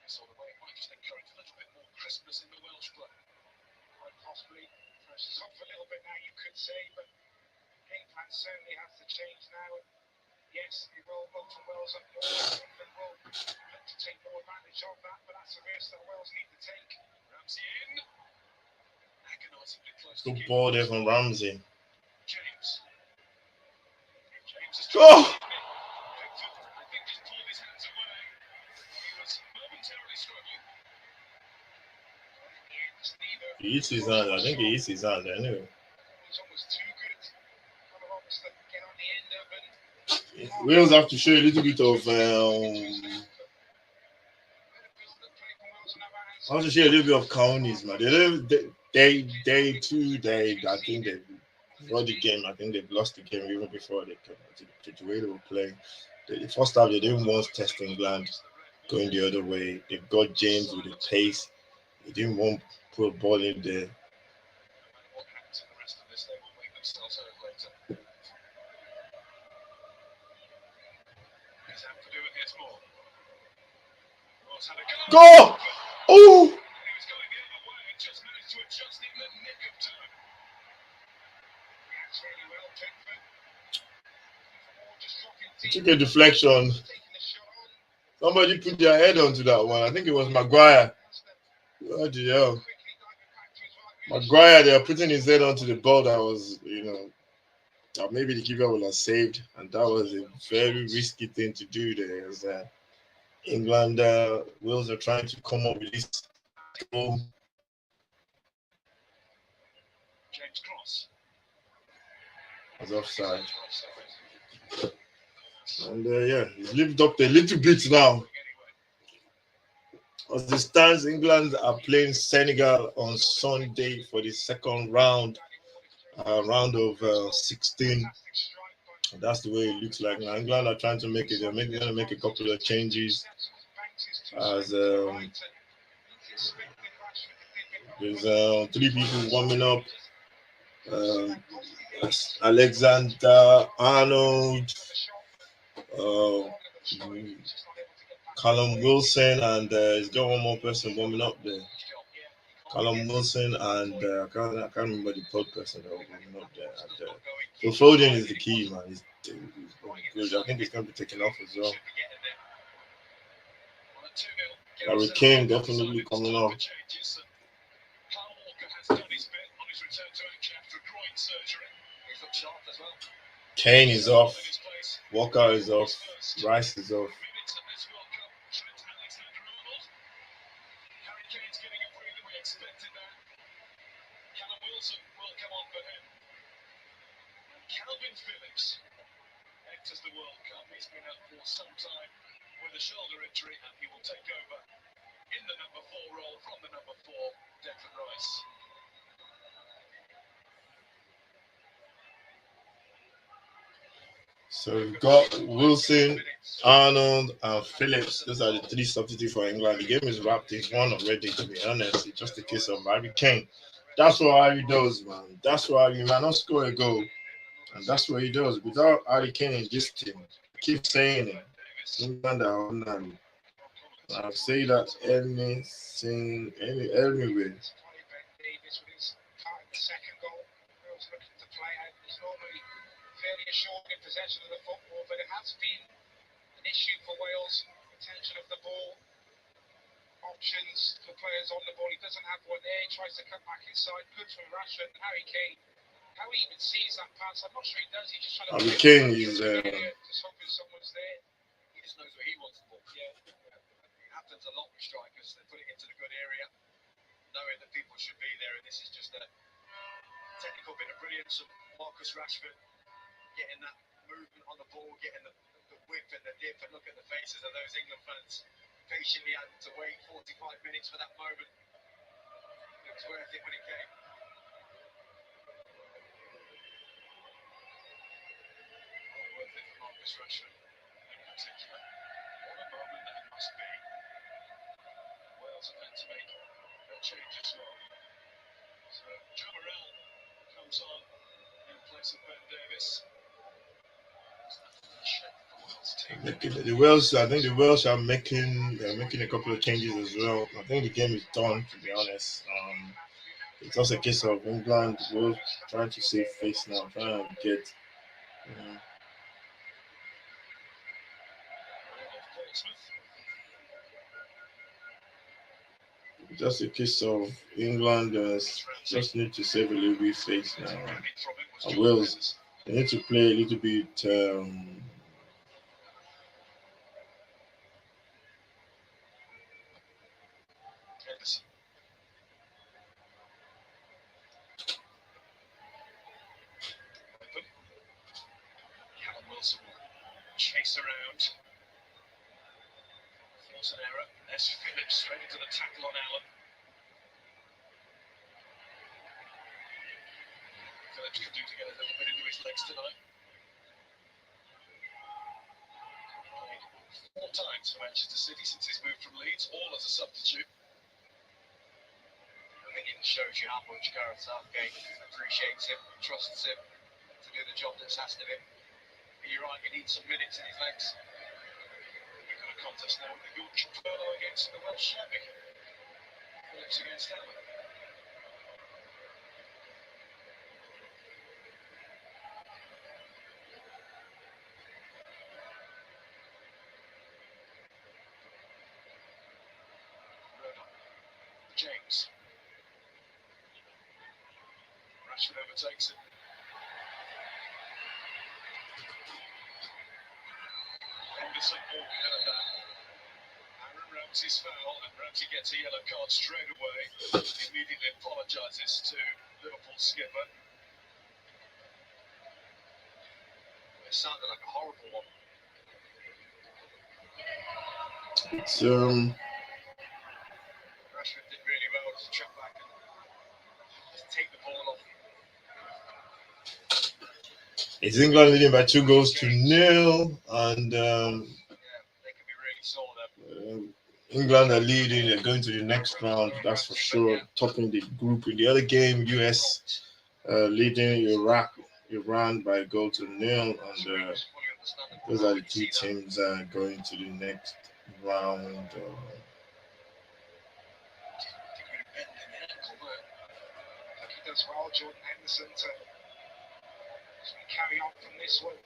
Sort of way it might just encourage a little bit more crispness in the Welsh play. Quite possibly pressure's off a little bit now, you could say, but game plan certainly has to change now. And yes, it will go from Wales up north. England will look to take more advantage of that, but that's a risk that Wales need to take. Ramsey in. Agonisingly close to Good ball there from Ramsey. James. James has Oh! I think just pulled his hands away. He was momentarily struggling. He hits his hand. I think he hits his hand anyway. It's almost too good. Kind of almost to get on the end of it. Wales have to show a little bit of cowness, man. I think they won the game. I think they've lost the game even before they came out to the way they were playing. The first half they didn't want to test England going the other way. They got James with the pace. They didn't want to put a ball in there. What happens in the rest of this, they will make themselves hurt later. He's having to do with this more. Go! Oh! He was going the other way and just managed to adjust in the nick of time. That's really well, Pickford. Took a deflection. Somebody put their head onto that one. I think it was Maguire. What the hell? Maguire, they are putting his head onto the ball that was, that maybe the keeper would have saved. And that was a very risky thing to do there. As, England, Wales are trying to come up with this goal. James Cross. Was offside. And yeah, he's lived up a little bit now. As it stands, England are playing Senegal on Sunday for the second round of 16. That's the way it looks like now. England are trying to make it. They're going to make a couple of changes. as there's 3 people warming up. Alexander Arnold, Callum Wilson, and he's got one more person warming up there. Callum Wilson and I can't remember the third person that was warming up there. And, so Foden is the key, man. He's good. I think he's going to be taken off as well. Harry Kane definitely coming off. Kane is off. Walker is off. Rice is off. Calvin Phillips enters the World Cup. He's been out for some time with a shoulder injury, and he will take over in the number 4 role from the number 4, Declan Rice. So we've got Wilson, Arnold, and Phillips. Those are the 3 substitutes for England. The game is wrapped in 1 already, to be honest. It's just a case of Harry Kane. That's what Harry does, man. That's why he might not score a goal. And that's what he does. Without Harry Kane in this team, I keep saying it. England are ordinary. I'll say that anyway. Fairly assured in possession of the football, but it has been an issue for Wales. Retention of the ball, options for players on the ball. He doesn't have one there. He tries to cut back inside. Good from Rashford. Harry Kane. How he even sees that pass, I'm not sure he does. He's just trying to. Harry Kane is. Just hoping someone's there. He just knows where he wants the ball. Yeah. It happens a lot with strikers. They put it into the good area, knowing that people should be there, and this is just a technical bit of brilliance of Marcus Rashford. Getting that movement on the ball, getting the whip and the dip, and look at the faces of those England fans patiently having to wait 45 minutes for that moment. It was worth it when it came. Worth it for Marcus Rashford in particular. What a moment that must be. Wales are going to make a change as well. So Joe Morrell comes on in place of Ben Davis. The Wales, I think the Wales are making a couple of changes as well. I think the game is done, to be honest. It's also a case of England will trying to save face now, trying to get. Just a case of England just need to save a little bit face now. And Wales, they need to play a little bit. Wilson will chase around. Force an error. There's Phillips straight into the tackle on Allen. Phillips could do to get a little bit into his legs tonight. Played 4 times for Manchester City since he's moved from Leeds, all as a substitute. I think it shows you how much Gareth Southgate appreciates him, trusts him to do the job that's asked of him. You're right, he needs some minutes in his legs. We've got a contest now with the Yorkshire Furlough against the Welsh Shabby. Phillips against Allen. James. Rashford overtakes him. Henderson walking out of that. Aaron Ramsey's foul, and Ramsey gets a yellow card straight away. He immediately apologises to Liverpool skipper. It sounded like a horrible one. It's Rashford did really well to track back and just take the ball off. It's England leading by 2-0, and they can be really sore then. England are leading. They're going to the next round. That's for sure. Topping the group. In the other game, US leading Iran by a goal to nil, and those are the two teams going to the next round. He does well, Jordan Henderson, to carry on from this one.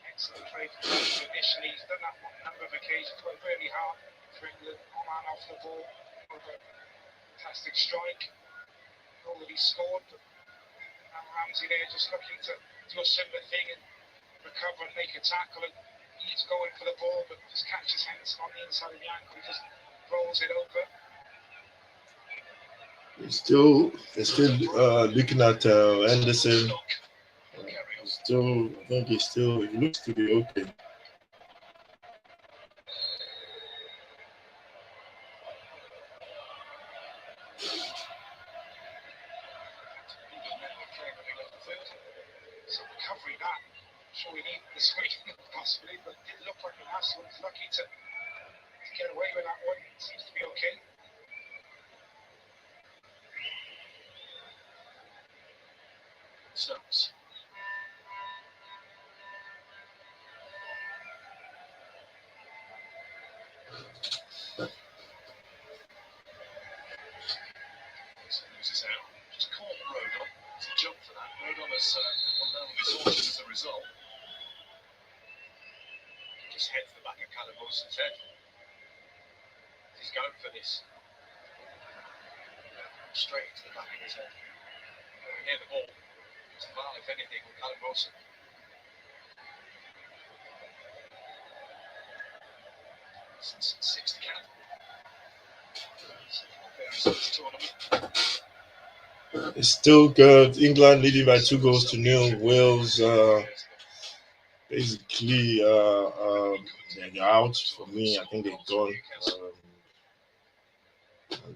Excellent play from him initially. He's done that on a number of occasions, worked really hard for England, on and off the ball. Fantastic strike. Goal that he scored. And Ramsey there just looking to do a similar thing and recover and make a tackle. And he's going for the ball, but just catches Henderson on the inside of the ankle. He just rolls it over. They're still looking at Henderson. I think he looks to be okay. So recovery that. I'm sure we need this week, possibly, but it didn't look like the last one. He's lucky to get away with that one. It seems to be okay. Stones. Loses out. Just caught Rodon. It's a jump for that. Rodon has gone down with his horses as a result. Just heads the back of Callum Wilson's head. He's going for this. Straight into the back of his head. Near the ball. It's a foul, if anything, with Callum Wilson. Since 6 to count. It's still good. England leading by 2 goals to nil. Wales basically they're out for me. I think they're gone.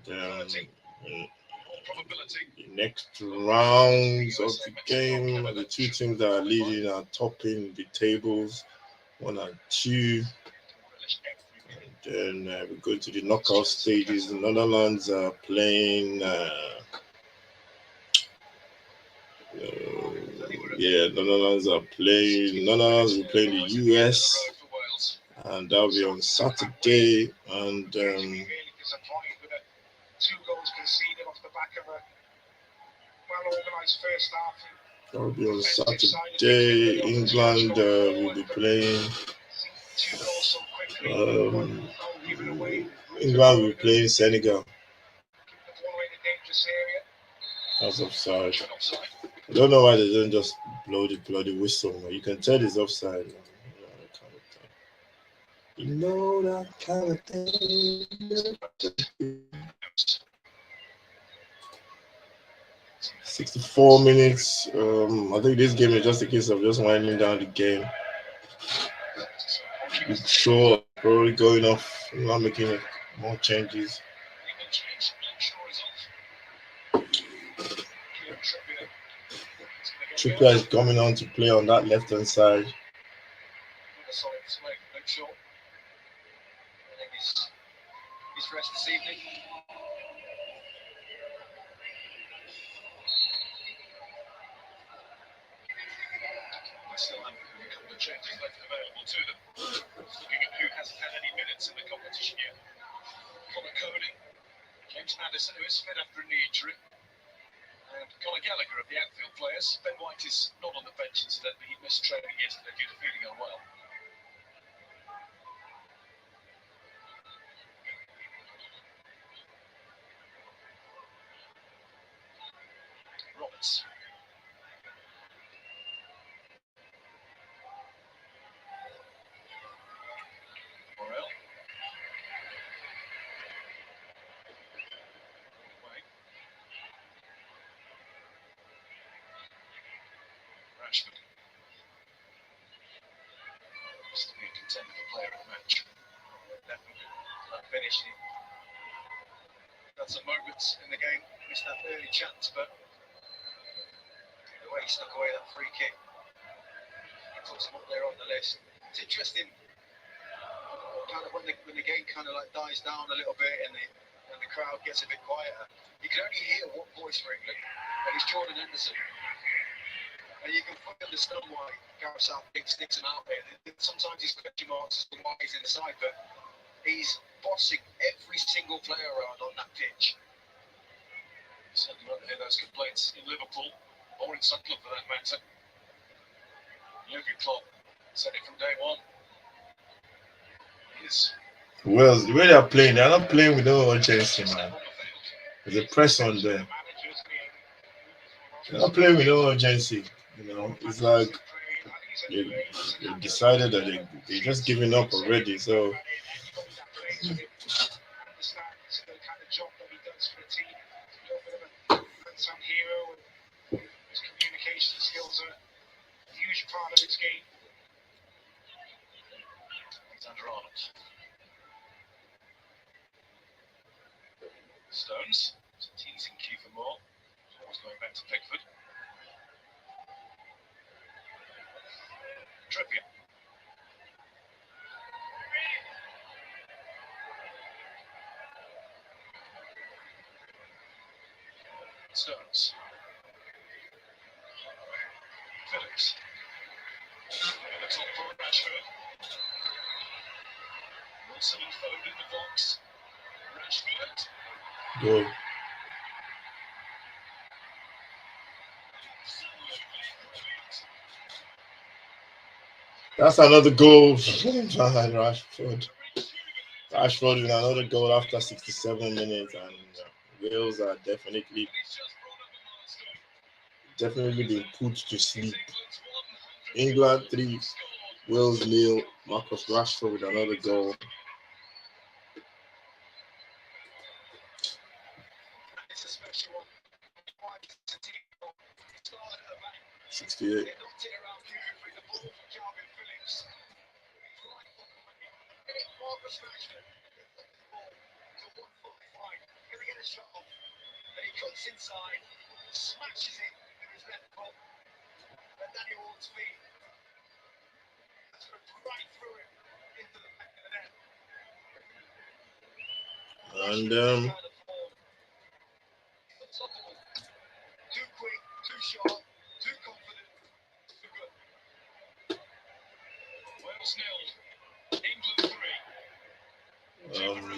The next rounds of the game, the two teams that are leading are topping the tables, 1 and 2. And then we go to the knockout stages. The Netherlands are playing. Netherlands will be playing the US, and that'll be on Saturday. And 2 goals conceded off the back of a well-organised first half. That'll be on Saturday. England will be playing. England will be playing Senegal. That's offside. I don't know why they don't just blow the whistle. You can tell it's offside. You know that kind of thing. 64 minutes. I think this game is just a case of just winding down the game. Sure, probably going off, not making more changes. Trippier is coming on to play on that left hand side. His rest this evening. Still have a couple of changes left available to them. Looking at who hasn't had any minutes in the competition yet. Connor Cody, James Madison, who is fit after a knee injury, and Conor Gallagher of the outfield players. Ben White is not on the bench incidentally. He missed training yesterday due to feeling unwell. Roberts. Morel. Rashford. Used to be a contender for player of the match. Definitely that finish. He had some moments in the game, missed that early chance, but the way he snuck away that free kick, he puts him up there on the list. It's interesting what kind of when the game kind of like dies down a little bit and the crowd gets a bit quieter, you can only hear one voice for England, and it's Jordan Henderson. And you can fully understand why Gareth Southgate sticks him out there. Sometimes he's question marks as to why he's inside, but he's bossing every single player around on that pitch. Certainly won't hear those complaints in Liverpool or in Sunderland for that matter. Jurgen Klopp said it from day one. Well, the way they're playing, they're not playing with no urgency, man. There's a press on them. They're not playing with no urgency. You know, it's like they decided that they're just giving up already. So Unsung hero, and his communication skills are a huge part of his game. Alexander Arnold. Stones, teasing cue for more. Always going back to Pickford. Trippier. Stones. Phillips. And the top for Rashford. Wilson and Foden in the box. Rashford. go. That's another goal. Rashford. Rashford with another goal after 67 minutes, and Wales are definitely being put to sleep. England 3, Wales 0. Marcus Rashford with another goal. It's a special one. 68. And he cuts inside, smashes it with his left foot, and Danny Ward's feet. That's going right through him into the back of the net. And too quick, too sharp, too confident, too good. Wales 0, England 3.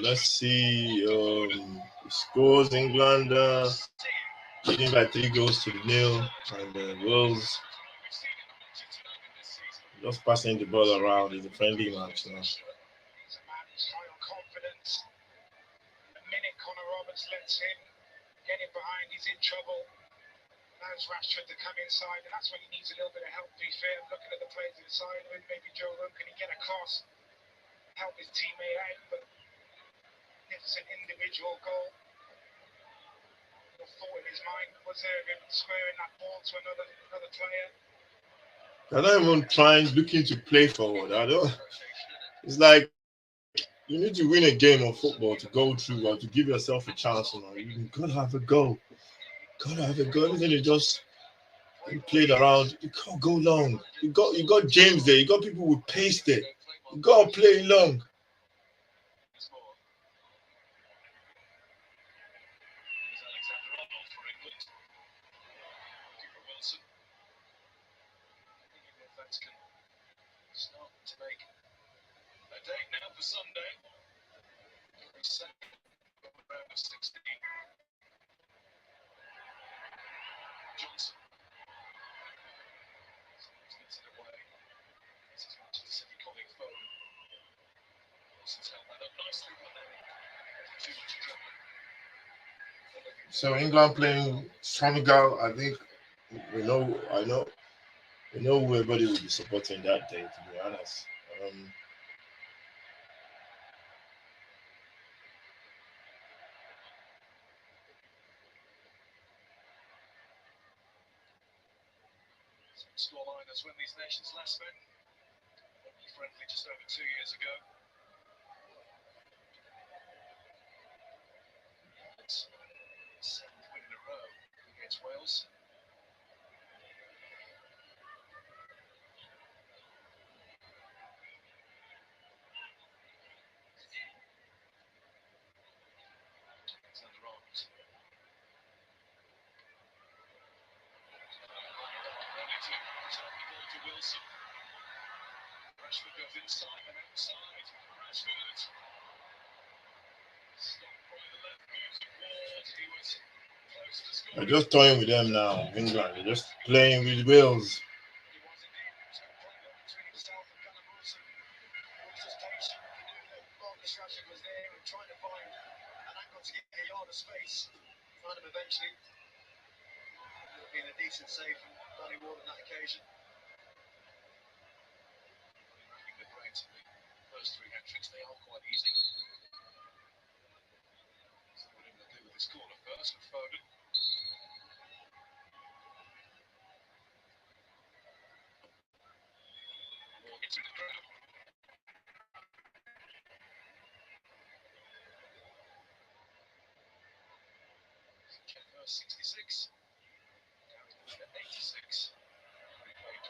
let's see scores. England leading by 3 goals to 0, and Wales just passing the ball around. It's a friendly match now. He's a man who's high on confidence. The minute Connor Roberts lets him get in behind, he's in trouble. Allows Rashford to come inside, and that's when he needs a little bit of help, to be fair. Looking at the players inside, maybe Joe Rowe, can he get across, help his teammate out, but it's an individual goal. The thought in his mind was there of him squaring that ball to another player. They're not even looking to play forward. It's like you need to win a game of football to go through or to give yourself a chance. You gotta have a goal. Everything is just played around. You can't go long. You got James there. You got people with pace there. You gotta play long. Alexander Arnold for England. Cooper Wilson. The offence can start to make a date now for Sunday. Second round of 16. Johnson. Gets it away. This is Manchester City colleague Foden. Wilson's held that up nicely, but then too much trouble. So England playing Senegal. I think we know who everybody will be supporting that day. To be honest. Scoreline as when these nations last met. Friendly just over 2 years ago. It's 7th win in a row against Wales. Rashford goes inside and outside. Rashford. Stopped by the left boot of Ward. He was close to scoring. They're just toying with them now, England. They're just playing with Wales. He was indeed between himself and Callum Wilson. Wilson's patient. He knew that Marcus Rashford was there and trying to find an angle to get a yard of space. Found him eventually. Would have been a decent save from Danny Ward on that occasion. Racking the brains of the first three hat-tricks, they are quite easy. So what him to do with this corner first with Foden. Ward gets through the crowd. First 66. Gary's moved at 86. We played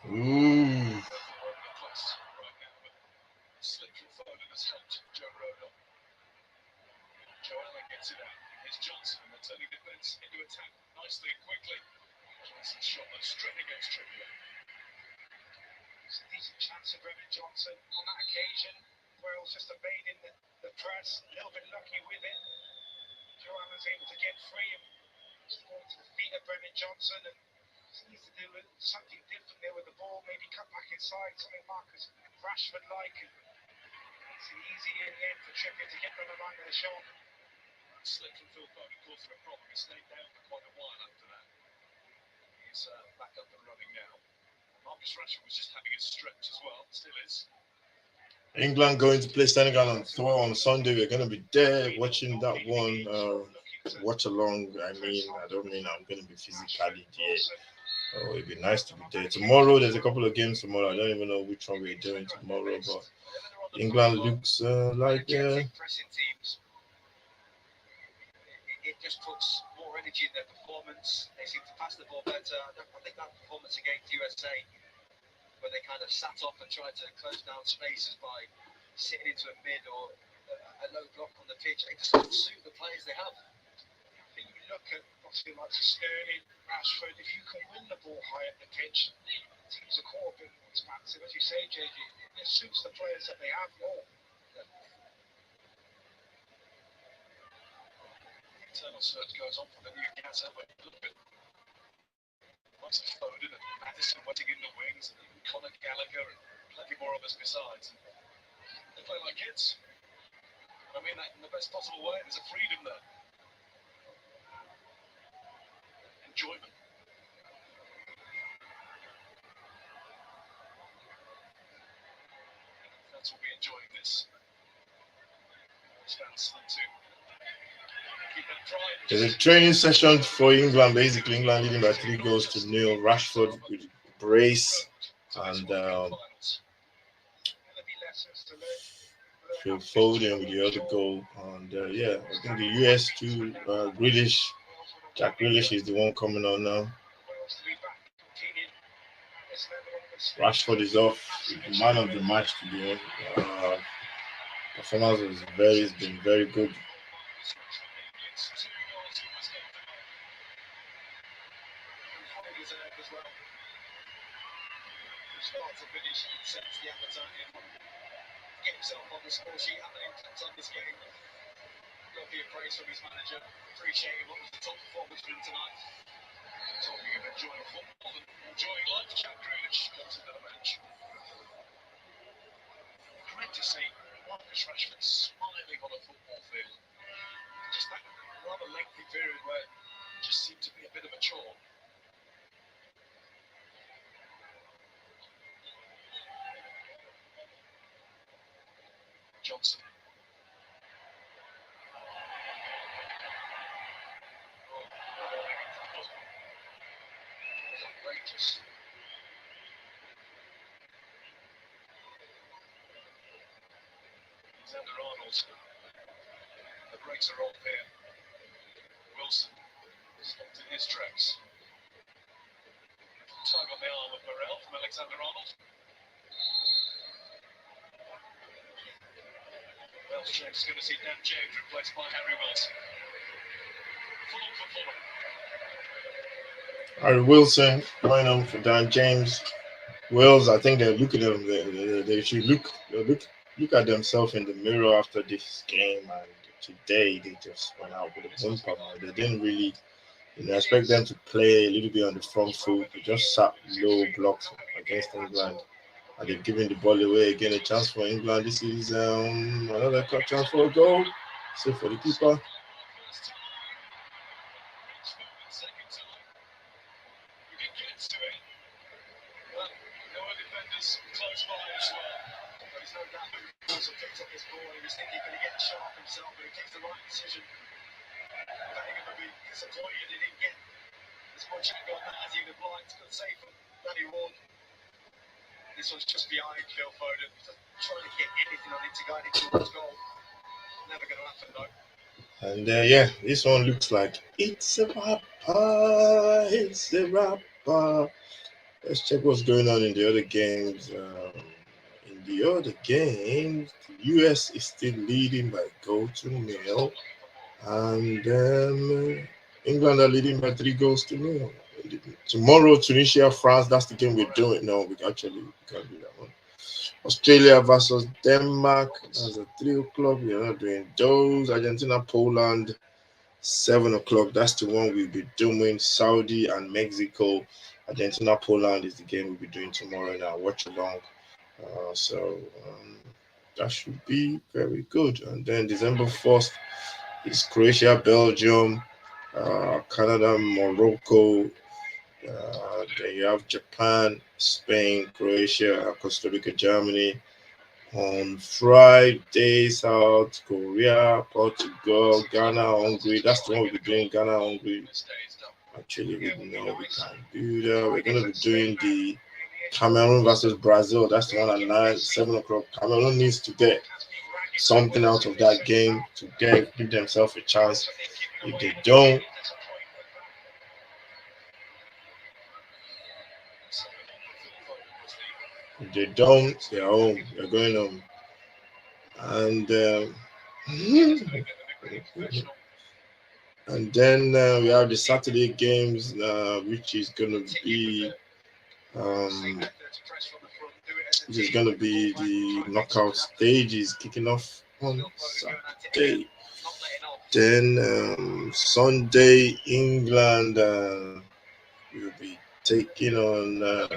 2018. Ooh. Right now, but slip from Foden has helped Joe Rodon. Joe Allen gets it out. Here's Johnson, and they're turning defence into attack nicely and quickly. Johnson shot that straight against Trippier. It's a decent chance for Brennan Johnson on that occasion. Wales just evading the press, a little bit lucky with it. Joe Allen's able to get free and just going to the feet of Brennan Johnson, and he needs to do something different there with the ball, maybe cut back inside, something Marcus Rashford like. It's easy in the end for Trippier to get on the line of the shot. Slip from Phil Foden caused him a problem. He stayed down for quite a while after that. He's back up and running now. Marcus Rashford was just having a stretch as well, still is. England going to play Senegal on Sunday. We're going to be there watching that one. Watch along. I don't mean I'm going to be physically there. Oh, it'd be nice to be there. Tomorrow, there's a couple of games tomorrow. I don't even know which one we're doing tomorrow, but England looks like pressing teams. It just puts more energy in their performance. They seem to pass the ball better. I think that performance against USA, where they kind of sat off and tried to close down spaces by sitting into a mid or a low block on the pitch, it just doesn't suit the players they have. I think you look at obviously like Sterling, Rashford, if you can win the ball high up the pitch, teams are caught up in what's massive. As you say, JJ, it suits the players that they have more. Internal search goes on for the new Gaza, but look at lots of Foden and Maddison waiting in the wings, and even Conor Gallagher and plenty more of us besides. They play like kids. I mean that in the best possible way. There's a freedom there. Enjoyment. That's what we're enjoying this. Stands to keep that pride. there's a training session for England. Basically, England leading by 3-0. Rashford with brace and Phil Foden with the other goal. And I think the US too. Jack Grealish is the one coming on now. Rashford is off. Man of the match today. Performance has been very good. Get himself on the score sheet, have an impact on this game. Lovely praise from his manager. Appreciating what was the top performance for him tonight. Talking of enjoying football and enjoying life, Jack Grealish comes into the match. Great to see Marcus Rashford smiling on a football field. Just that rather lengthy period where it just seemed to be a bit of a chore. Johnson. Outrageous. Alexander-Arnold. The brakes are off here. Wilson stopped in his tracks. Tug on the arm of Morel from Alexander-Arnold. Welsh James is going to see Dan James replaced by Harry Wilson. Fulham for Fulham. Harry Wilson going on for Dan James. Wales, I think they look at them. They should look at themselves in the mirror after this game. And today they just went out with a bumper. Man. They didn't really, expect them to play a little bit on the front foot. They just sat low blocks against England. And they've given the ball away again. A chance for England. This is another chance for a goal. Save for the keeper. Also picked up this ball. He was thinking, can he get sharp himself? But he takes the right decision. That he would be disappointed he didn't get as much angle on that as he would have liked. Good save from Danny Ward. This one's just behind Phil Foden. Just trying to get anything on it to guide him towards goal. Never going to happen though. And yeah, this one looks like it's a rapper. It's a rapper. Let's check what's going on in the other games. In the other games, the US is still leading by goal to nil, and England are leading by 3 goals to nil. Tomorrow, Tunisia, France. That's the game we're doing. No, we can't do that one. Australia versus Denmark. That's at 3 o'clock. We're not doing those. Argentina, Poland. 7 o'clock. That's the one we'll be doing. Saudi and Mexico. Argentina, Poland is the game we'll be doing tomorrow. Now, watch along. So that should be very good. And then December 1st is Croatia, Belgium, Canada, Morocco. Then you have Japan, Spain, Croatia, Costa Rica, Germany. On Friday, South Korea, Portugal, Ghana, Hungary. That's the one we'll be doing. Ghana, Hungary. Actually, we know we can't do that. We're going to be doing the Cameroon versus Brazil. That's the one at 7 o'clock. Cameroon needs to get something out of that game to give themselves a chance. If they don't, they're home. They're going home. And and then we have the Saturday games, which is gonna be the knockout stage is kicking off on Saturday. Then Sunday, England will be taking on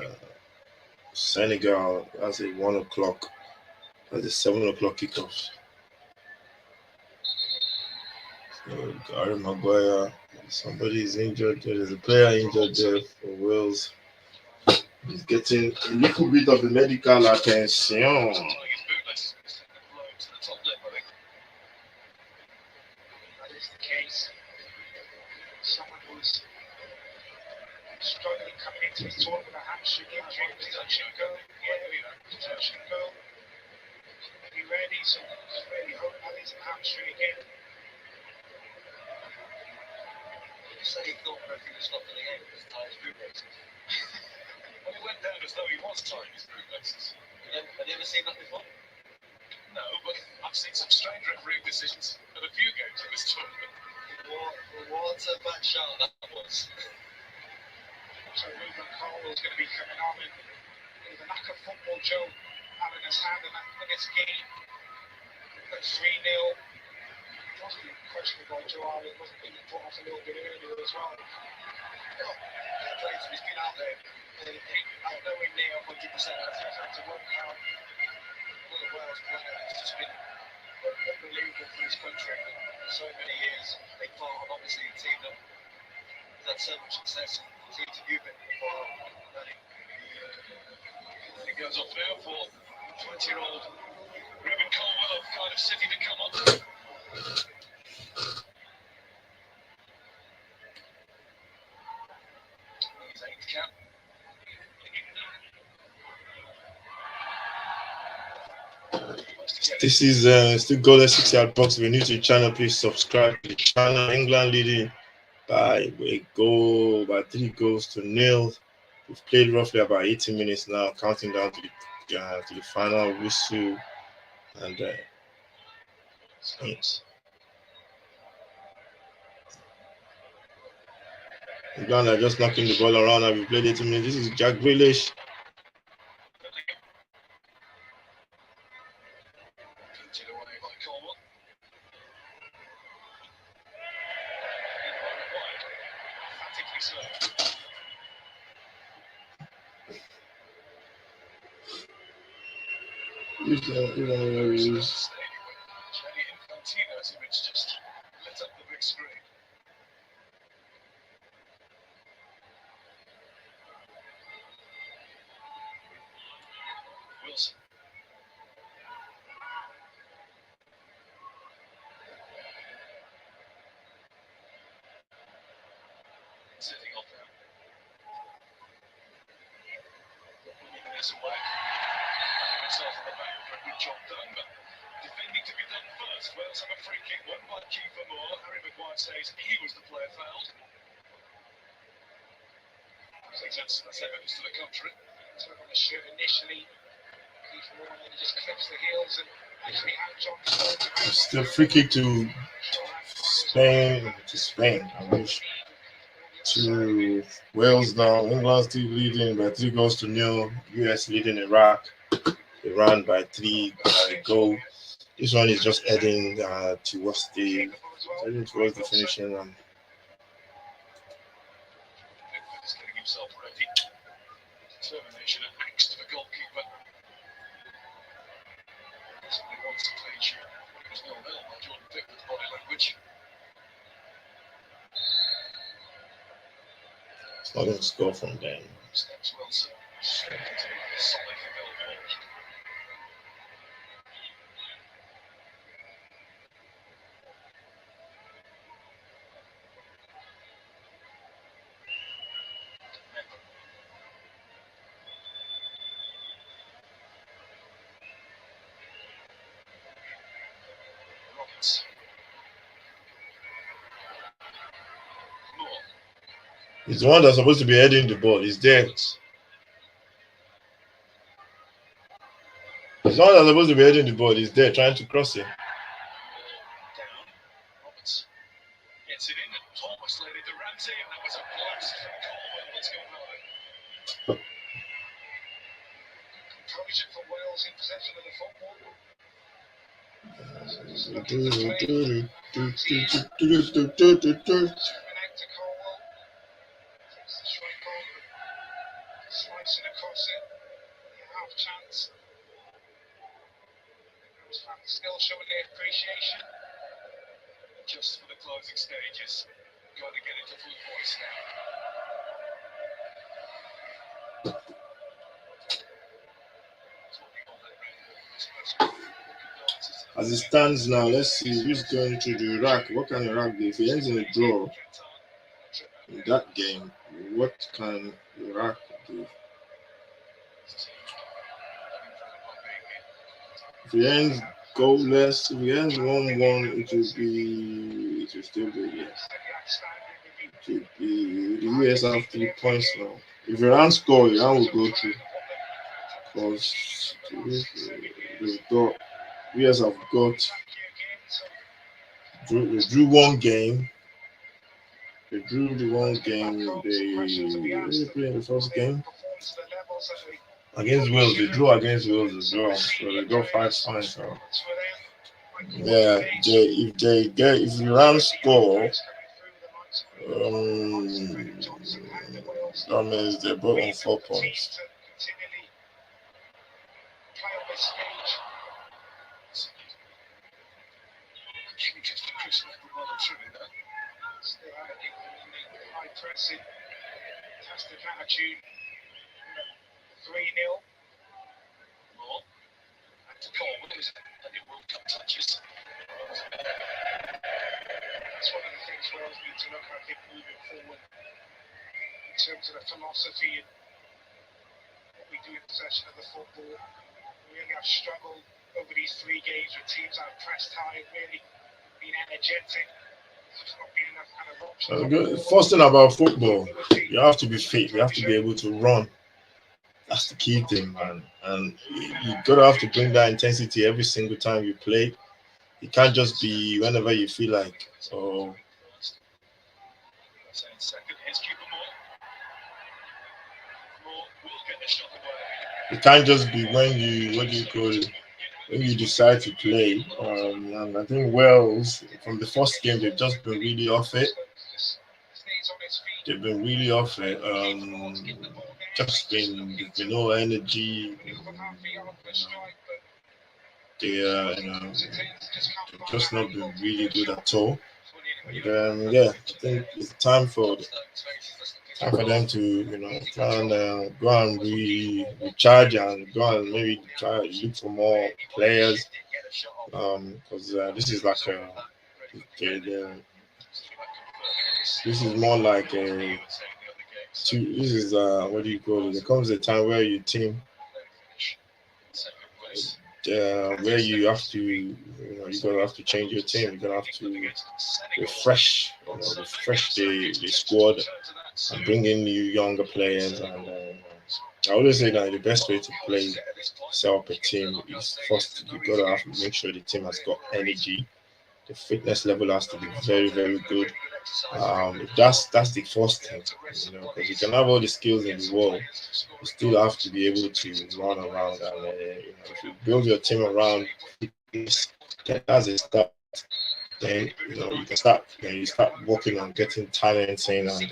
Senegal. That's at 1 o'clock. That's a 7 o'clock kickoff. So Gary Maguire, somebody is injured. There's a player injured there for Wales. He's getting a little bit of the medical attention. Struggling coming into his tour with a hamstring injury. Be ready, so really hope that isn't hamstring again. He said he thought everything was stopped in the game because tired his boot laces. Well, he went down as though he was tying his boot laces. Have you ever seen that before? No, but I've seen some strange refereeing decisions at a few games in this tournament. What a bad shot that was. So Ruben Cole is going to be coming on, and with the lack of football Joe Allen has had, and that gets game. That's 3-0. Possibly questionable by Joe Allen, wasn't being put off a little bit earlier as well. He's been out there nowhere near 100%. He's had to work out. What a Wales player. It's just been unbelievable for his country for so many years. Big part of obviously a team that has had so much success. Team to give it before It goes off now for 20-year-old Ruben Colwell of Cardiff City to come on. He's 8th cap. This is still Golden 6-yard box. If you're new to the channel, please subscribe to the channel. England leading by a goal, by 3 goals to nil. We've played roughly about 80 minutes now, counting down to the final whistle. And England are just knocking the ball around. And we played 80 minutes. This is Jack Grealish. Booted away by Colwell. Emphatically so. Gianni Infantino's image just lit up the big screen. Wilson. Sitting off now. Moving this away. Putting himself on the back for a good job done, but defending to be done first. Wales have a free kick, won by Kiefer Moore. Harry Maguire says he was the player fouled. I think that's evidence to the contrary. So on the shirt initially, Kiefer Moore then just clips the heels and actually hands on It's the free kick to Spain. I wish. To Wales now. England still leading by 3-0. US leading Iraq. Iran by 3 goal. This one is just heading towards the finishing line. He's getting himself ready. Determination and angst of a goalkeeper. Somebody wants to clean sheet. It was 0-0 by Jordan Pickford's body language. It's not going to score from them. Steps Wilson. Straight into the solid for Millwall. Roberts. Moore. He's the one that's supposed to be heading the ball. He's there. He's the one that's supposed to be heading the ball. He's there trying to cross it. Down. Roberts gets it in and almost laid it to Ramsey, and that was a blast from Colwell that's gone high. composure for Wales in possession of the football. Just Do, looking to do, play. do, do, do, do, do, do, do, do, do. Turning out to Colwell. Takes the strike on. Slicing across it. Half chance. Those fans still showing their appreciation. Just for the closing stages. Got to get it to full voice now. As it stands now, let's see who's going to the Iraq. What can Iraq do? If he ends in a draw in that game, what can Iraq do? If he ends goalless, if he ends 1-1, it will still be yes. It will be the US have 3 points now. If Iran score, Iran will go through. Because they've got US have got they drew one game. They drew the one game. They played the first game against Wales. They drew against Wales as well, so they got 5 points. So yeah, if Iran score, that means they're both on 4 points. High pressing, fantastic attitude. 3-0. More. Back to Coleman, who's had the World Cup touches. That's one of the things Wales need to look at, I think, moving forward in terms of the philosophy and what we do in possession of the football. We really have struggled over these 3 games with teams that have pressed high, really been energetic. There's not been enough kind of options. First thing about football, you have to be fit. You have to be able to run. That's the key thing, man. And you gotta have to bring that intensity every single time you play. It can't just be whenever you feel like. So it can't just be when you, what do you call it? when you decide to play. And I think Wales, from the first game, they've just been really off it. They've been really off it. There's been no energy. They've just not been really good at all. And yeah, I think it's time for them to try and go and recharge and go and maybe try to look for more players. Because this is like this is more like a this is what do you call it? There comes a time where your team where you have to you're gonna have to change your team. You're gonna have to refresh the squad and bring in new younger players. And I always say that the best way to set up a team is first you gotta have to make sure the team has got energy. The fitness level has to be very very good. That's the first thing, because you can have all the skills in the world, you still have to be able to run around. And if you build your team around fitness, then that's a start. Then you start working on getting talent in and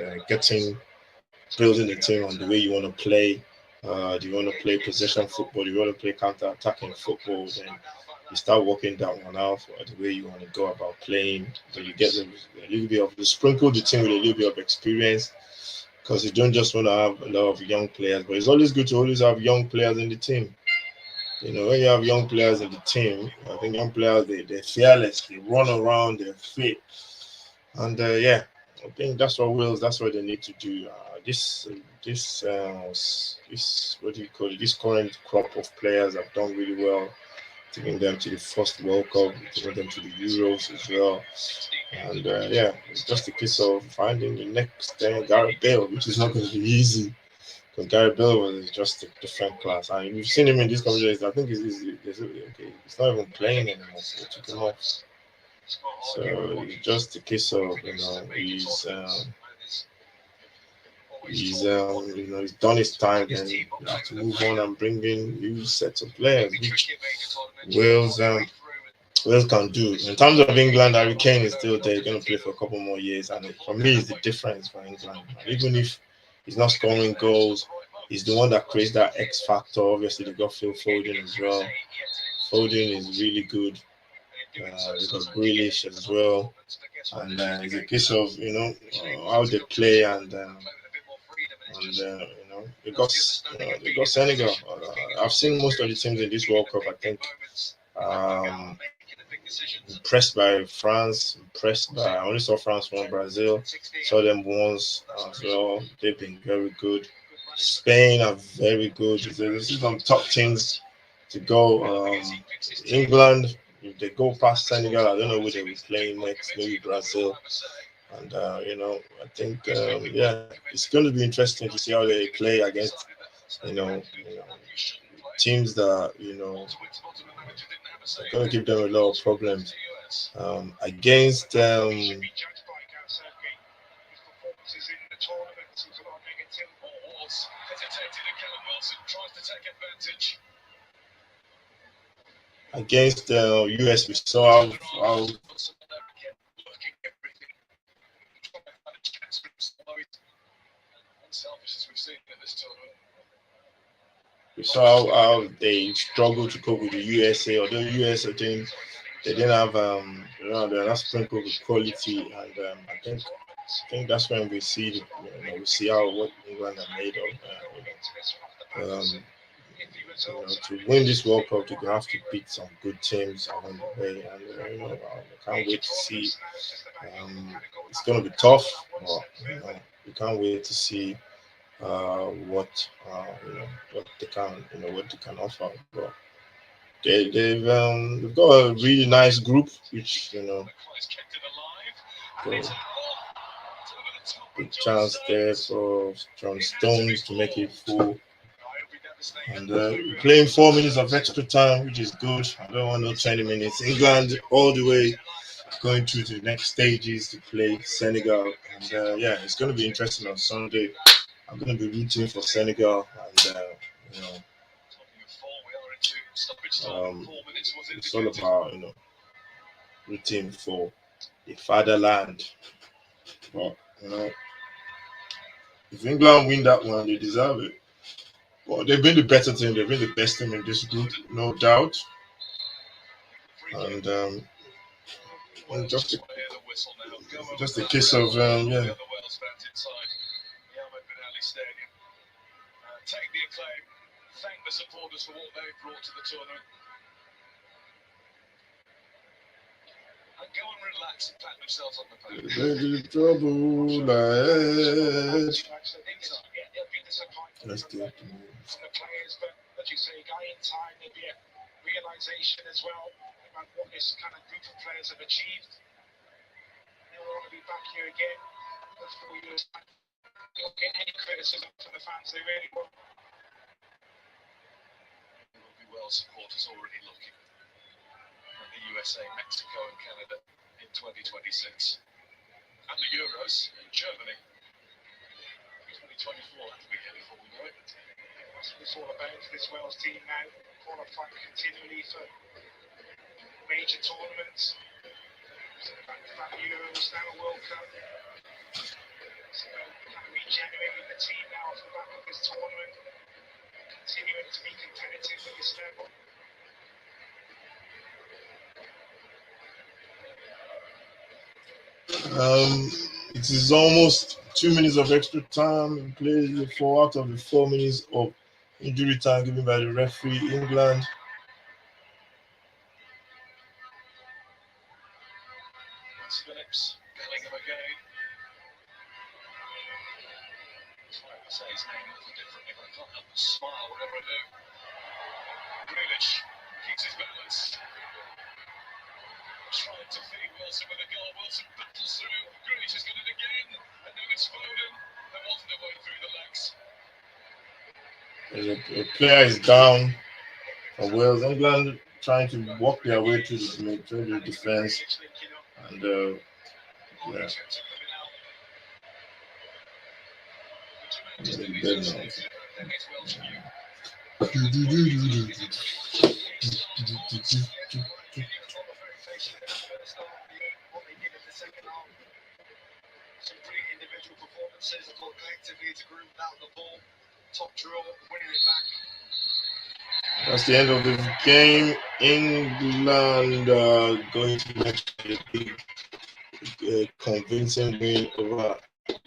building the team on the way you want to play. Do you want to play possession football? Do you want to play counter-attacking football? Then you start working that one out for the way you want to go about playing. So you get a little bit of you sprinkle the team with a little bit of experience, because you don't just want to have a lot of young players. But it's always good to always have young players in the team. When you have young players in the team, I think young players they're fearless, they run around, they're fit, and yeah, I think that's what they need to do. This what do you call it? This current crop of players have done really well, taking them to the first World Cup, taking them to the Euros as well. And yeah, it's just a case of finding the next Gareth Bale, which is not going to be easy, because Gareth Bale was just a different class. And we've seen him in these competitions. I think he's not even playing anymore. They took him off. So it's just a case of he's done his time. Then you have to move on and bring in new sets of players, which Wales Wales can do. In terms of England, Harry Kane is still there, going to play for a couple more years, and for me, it's the difference for England. Even if he's not scoring goals, he's the one that creates that X factor. Obviously, they got Phil Foden as well. Foden is really good. They got Grealish as well, and it's a case of how they play. And they got Senegal. I've seen most of the teams in this World Cup. I think um, impressed by France. I only saw France won Brazil. Saw them once as well. They've been very good. Spain are very good. This is some top teams to go. England, if they go past Senegal, I don't know who they will be playing next. Maybe Brazil. And I think yeah, it's going to be interesting to see how they play against teams that are going to give them a lot of problems. Against US, we saw how they struggled to cope with the USA. Although USA team, they didn't have they're not sprinkled with quality. And I think that's when we see we see how what England are made of. To win this World Cup, you're gonna have to beat some good teams along the way. And I can't wait to see. It's gonna be tough, but we can't wait to see what they can offer. But they've got a really nice group, which big chance there for John Stones to make it full. And playing 4 minutes of extra time, which is good. I don't want no 20 minutes. England all the way going through to the next stages to play Senegal. And yeah, it's going to be interesting on Sunday. I'm going to be rooting for Senegal, and It's all about rooting for the fatherland. But if England win that one, they deserve it. Well, they've been the better team. They've been the best team in this group, no doubt. And just a case of yeah. Take the acclaim, thank the supporters for what they've brought to the tournament, and go and relax and pat themselves on the back. Trouble ahead. Let's get from the players, but as you say, guy in time, there'll be a realization as well about what this kind of group of players have achieved. They will want to be back here again for 4 years. They won't get any criticism from the fans, they really won't. Well, supporters already looking at the USA, Mexico and Canada in 2026 and the Euros in Germany 2024. That'll be here before we know it. That's what it's all about, this Wales team now, qualifying continually for major tournaments, back-to-back Euros, now a World Cup. So kind of regenerating the team now off the back of this tournament, continuing to be competitive at this level. It is almost 2 minutes of extra time. We played 4 out of the 4 minutes of injury time given by the referee. England. That's Phillips, Bellingham again. I say his name a little differently, but I can't help but smile whenever I do. Grealish keeps his balance. Trying to feed Wilson with a goal. Wilson battles through. Grealish has got it again. And now it's Foden. They're off their way through the legs. A player is down for Wales. England trying to walk their way through the defense. And yeah. Some great individual performances, but collectively as a group without the ball. Top draw, winning it back. That's the end of the game. England going to the next big convincing win over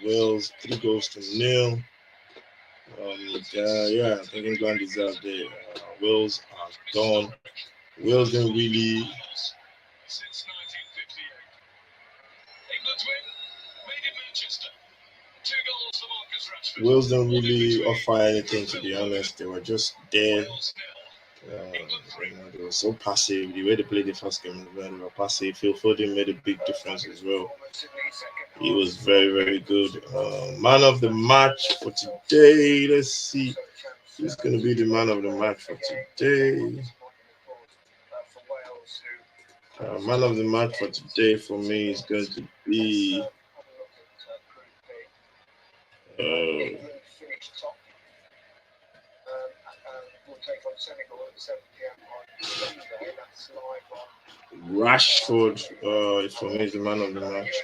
Wales, 3-0. Yeah, I think England deserved it. Wales are gone. Wales didn't really. Since 1958. England's win, made in Manchester. 2 goals for Marcus Rashford. Wales didn't really offer anything, to be honest. They were just there. They were so passive. The way they played the first game, they were passive. Phil Foden made a big difference as well. He was very, very good. Man of the match for today. Let's see who's going to be the man of the match for today. Man of the match for today for me is going to be. Rashford for me is the man of the match.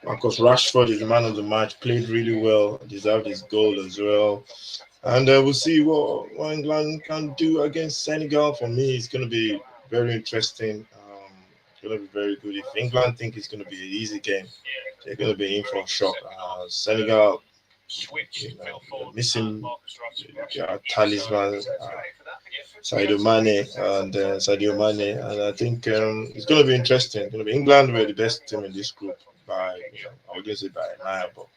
Marcus Rashford is the man of the match. Played really well. Deserved his goal as well. And we'll see what England can do against Senegal. For me, it's going to be very interesting. It's going to be very good. If England think it's going to be an easy game, they're going to be in for a shock. Senegal, missing their talisman, Sadio Mane, and I think it's going to be interesting. It's going to be England were the best team in this group by, I wouldn't say by a mile, but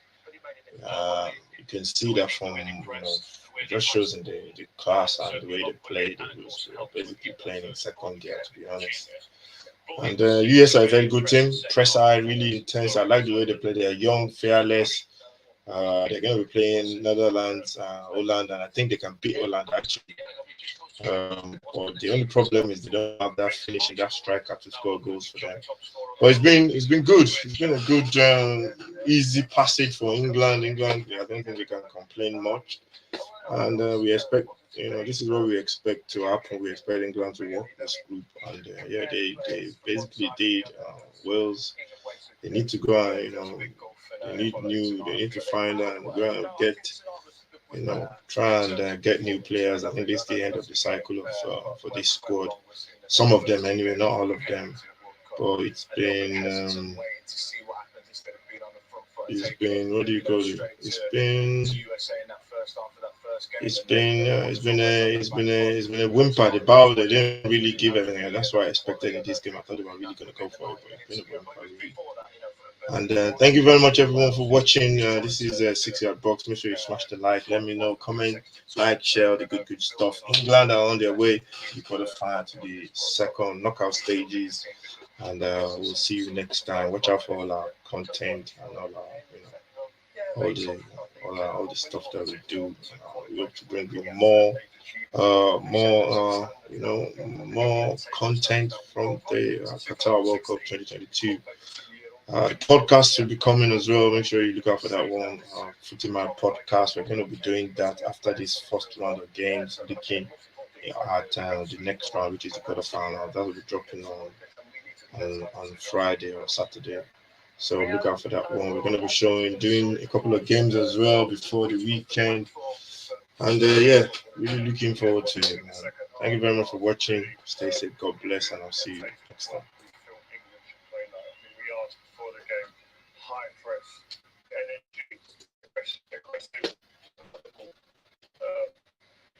you can see that from it just shows in the class and the way they played. It was basically playing in second gear, to be honest. And US are a very good team. Press high, really intense. I like the way they play. They are young, fearless. They're going to be playing Netherlands, Holland, and I think they can beat Holland actually. But the only problem is they don't have that finishing, that striker to score goals for them. But it's been good. It's been a good, easy passage for England. I don't think they can complain much. And we expect, this is what we expect to happen. We expect England to walk this group, and yeah, they basically did. Wales, they need to go and they need to find and go and get, try and get new players. I think this is the end of the cycle of for this squad. Some of them anyway, not all of them. But it's been what do you call it? It's been a whimper. The bow they didn't really give anything, and that's why I expected in this game. I thought they were really going to go for it, but it's been a whimper. Really. And thank you very much, everyone, for watching. This is 6 Yard Box. Make sure you smash the like. Let me know, comment, like, share all the good stuff. England are on their way to the quarterfinal, to the second knockout stages, and we'll see you next time. Watch out for all our content and all our, all the stuff that we do. We hope to bring you more content from the Qatar World Cup 2022. The podcast will be coming as well. Make sure you look out for that one. Footy My podcast. We're going to be doing that after this first round of games, looking at the next round, which is the quarterfinal. That will be dropping on Friday or Saturday. So look out for that one. We're going to be doing a couple of games as well before the weekend. And yeah, really looking forward to it, man. Thank you very much for watching. Stay safe. God bless, and I'll see you next time. High press, energy, aggressive.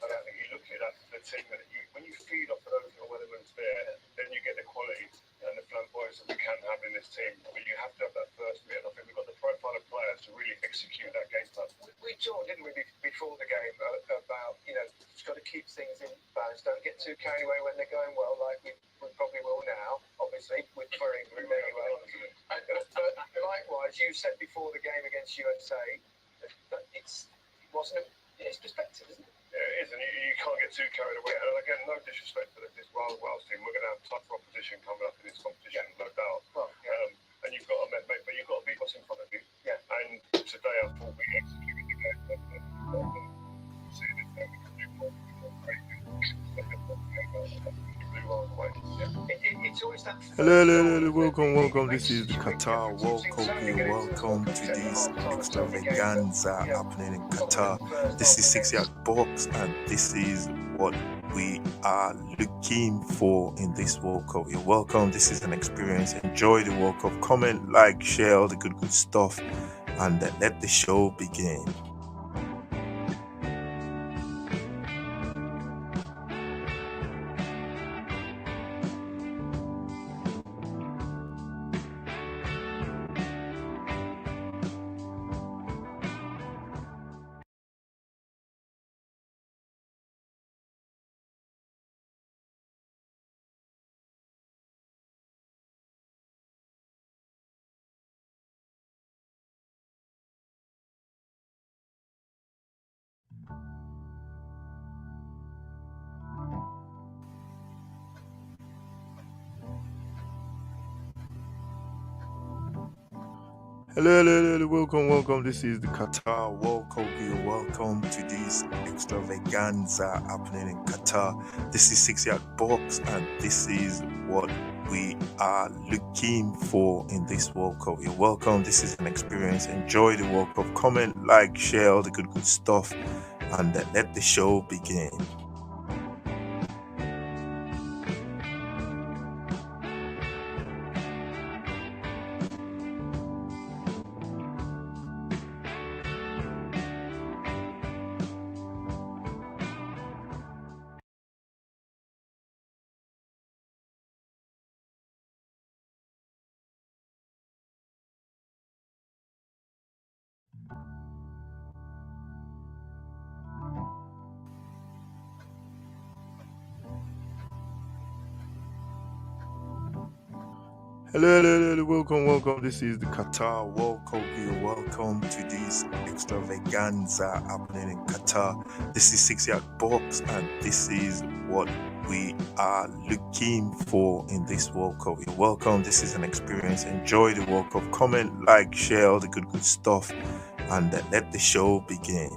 And I think you look at the team that when you feed off of those little elements there, then you get the quality and the flamboyance that we can have in this team. But you have to have that first bit. And I think we've got the profile of players to really execute that game plan. We talked, didn't we, before the game about, just got to keep things in balance. Don't get too carried away when they're going well, like we probably will now, obviously, with for England anyway. But likewise, you said before the game against USA that it's perspective, isn't it? Yeah, it is, and you can't get too carried away. And again, no disrespect to this Wales team. We're going to have tougher opposition coming up in this competition, no doubt. Well, and you've got to but you've got to beat what's in front of you. Yeah. And today, I thought we executed the game. Hello, welcome. This is the Qatar World Cup. You're welcome to this extravaganza happening in Qatar. This is 6 Yard Box, and this is what we are looking for in this World Cup. You're welcome. This is an experience. Enjoy the World Cup. Comment, like, share all the good stuff, and let the show begin. Hello, welcome. This is the Qatar World Cup. You're welcome to this extravaganza happening in Qatar. This is 6 Yard Box, and this is what we are looking for in this World Cup. You're welcome. This is an experience. Enjoy the World Cup. Comment, like, share all the good stuff, and let the show begin. Hello, welcome. This is the Qatar World Cup. You're welcome to this extravaganza happening in Qatar. This is 6 Yard Box, and this is what we are looking for in this World Cup. You're welcome. This is an experience. Enjoy the World Cup. Comment, like, share all the good stuff, and let the show begin.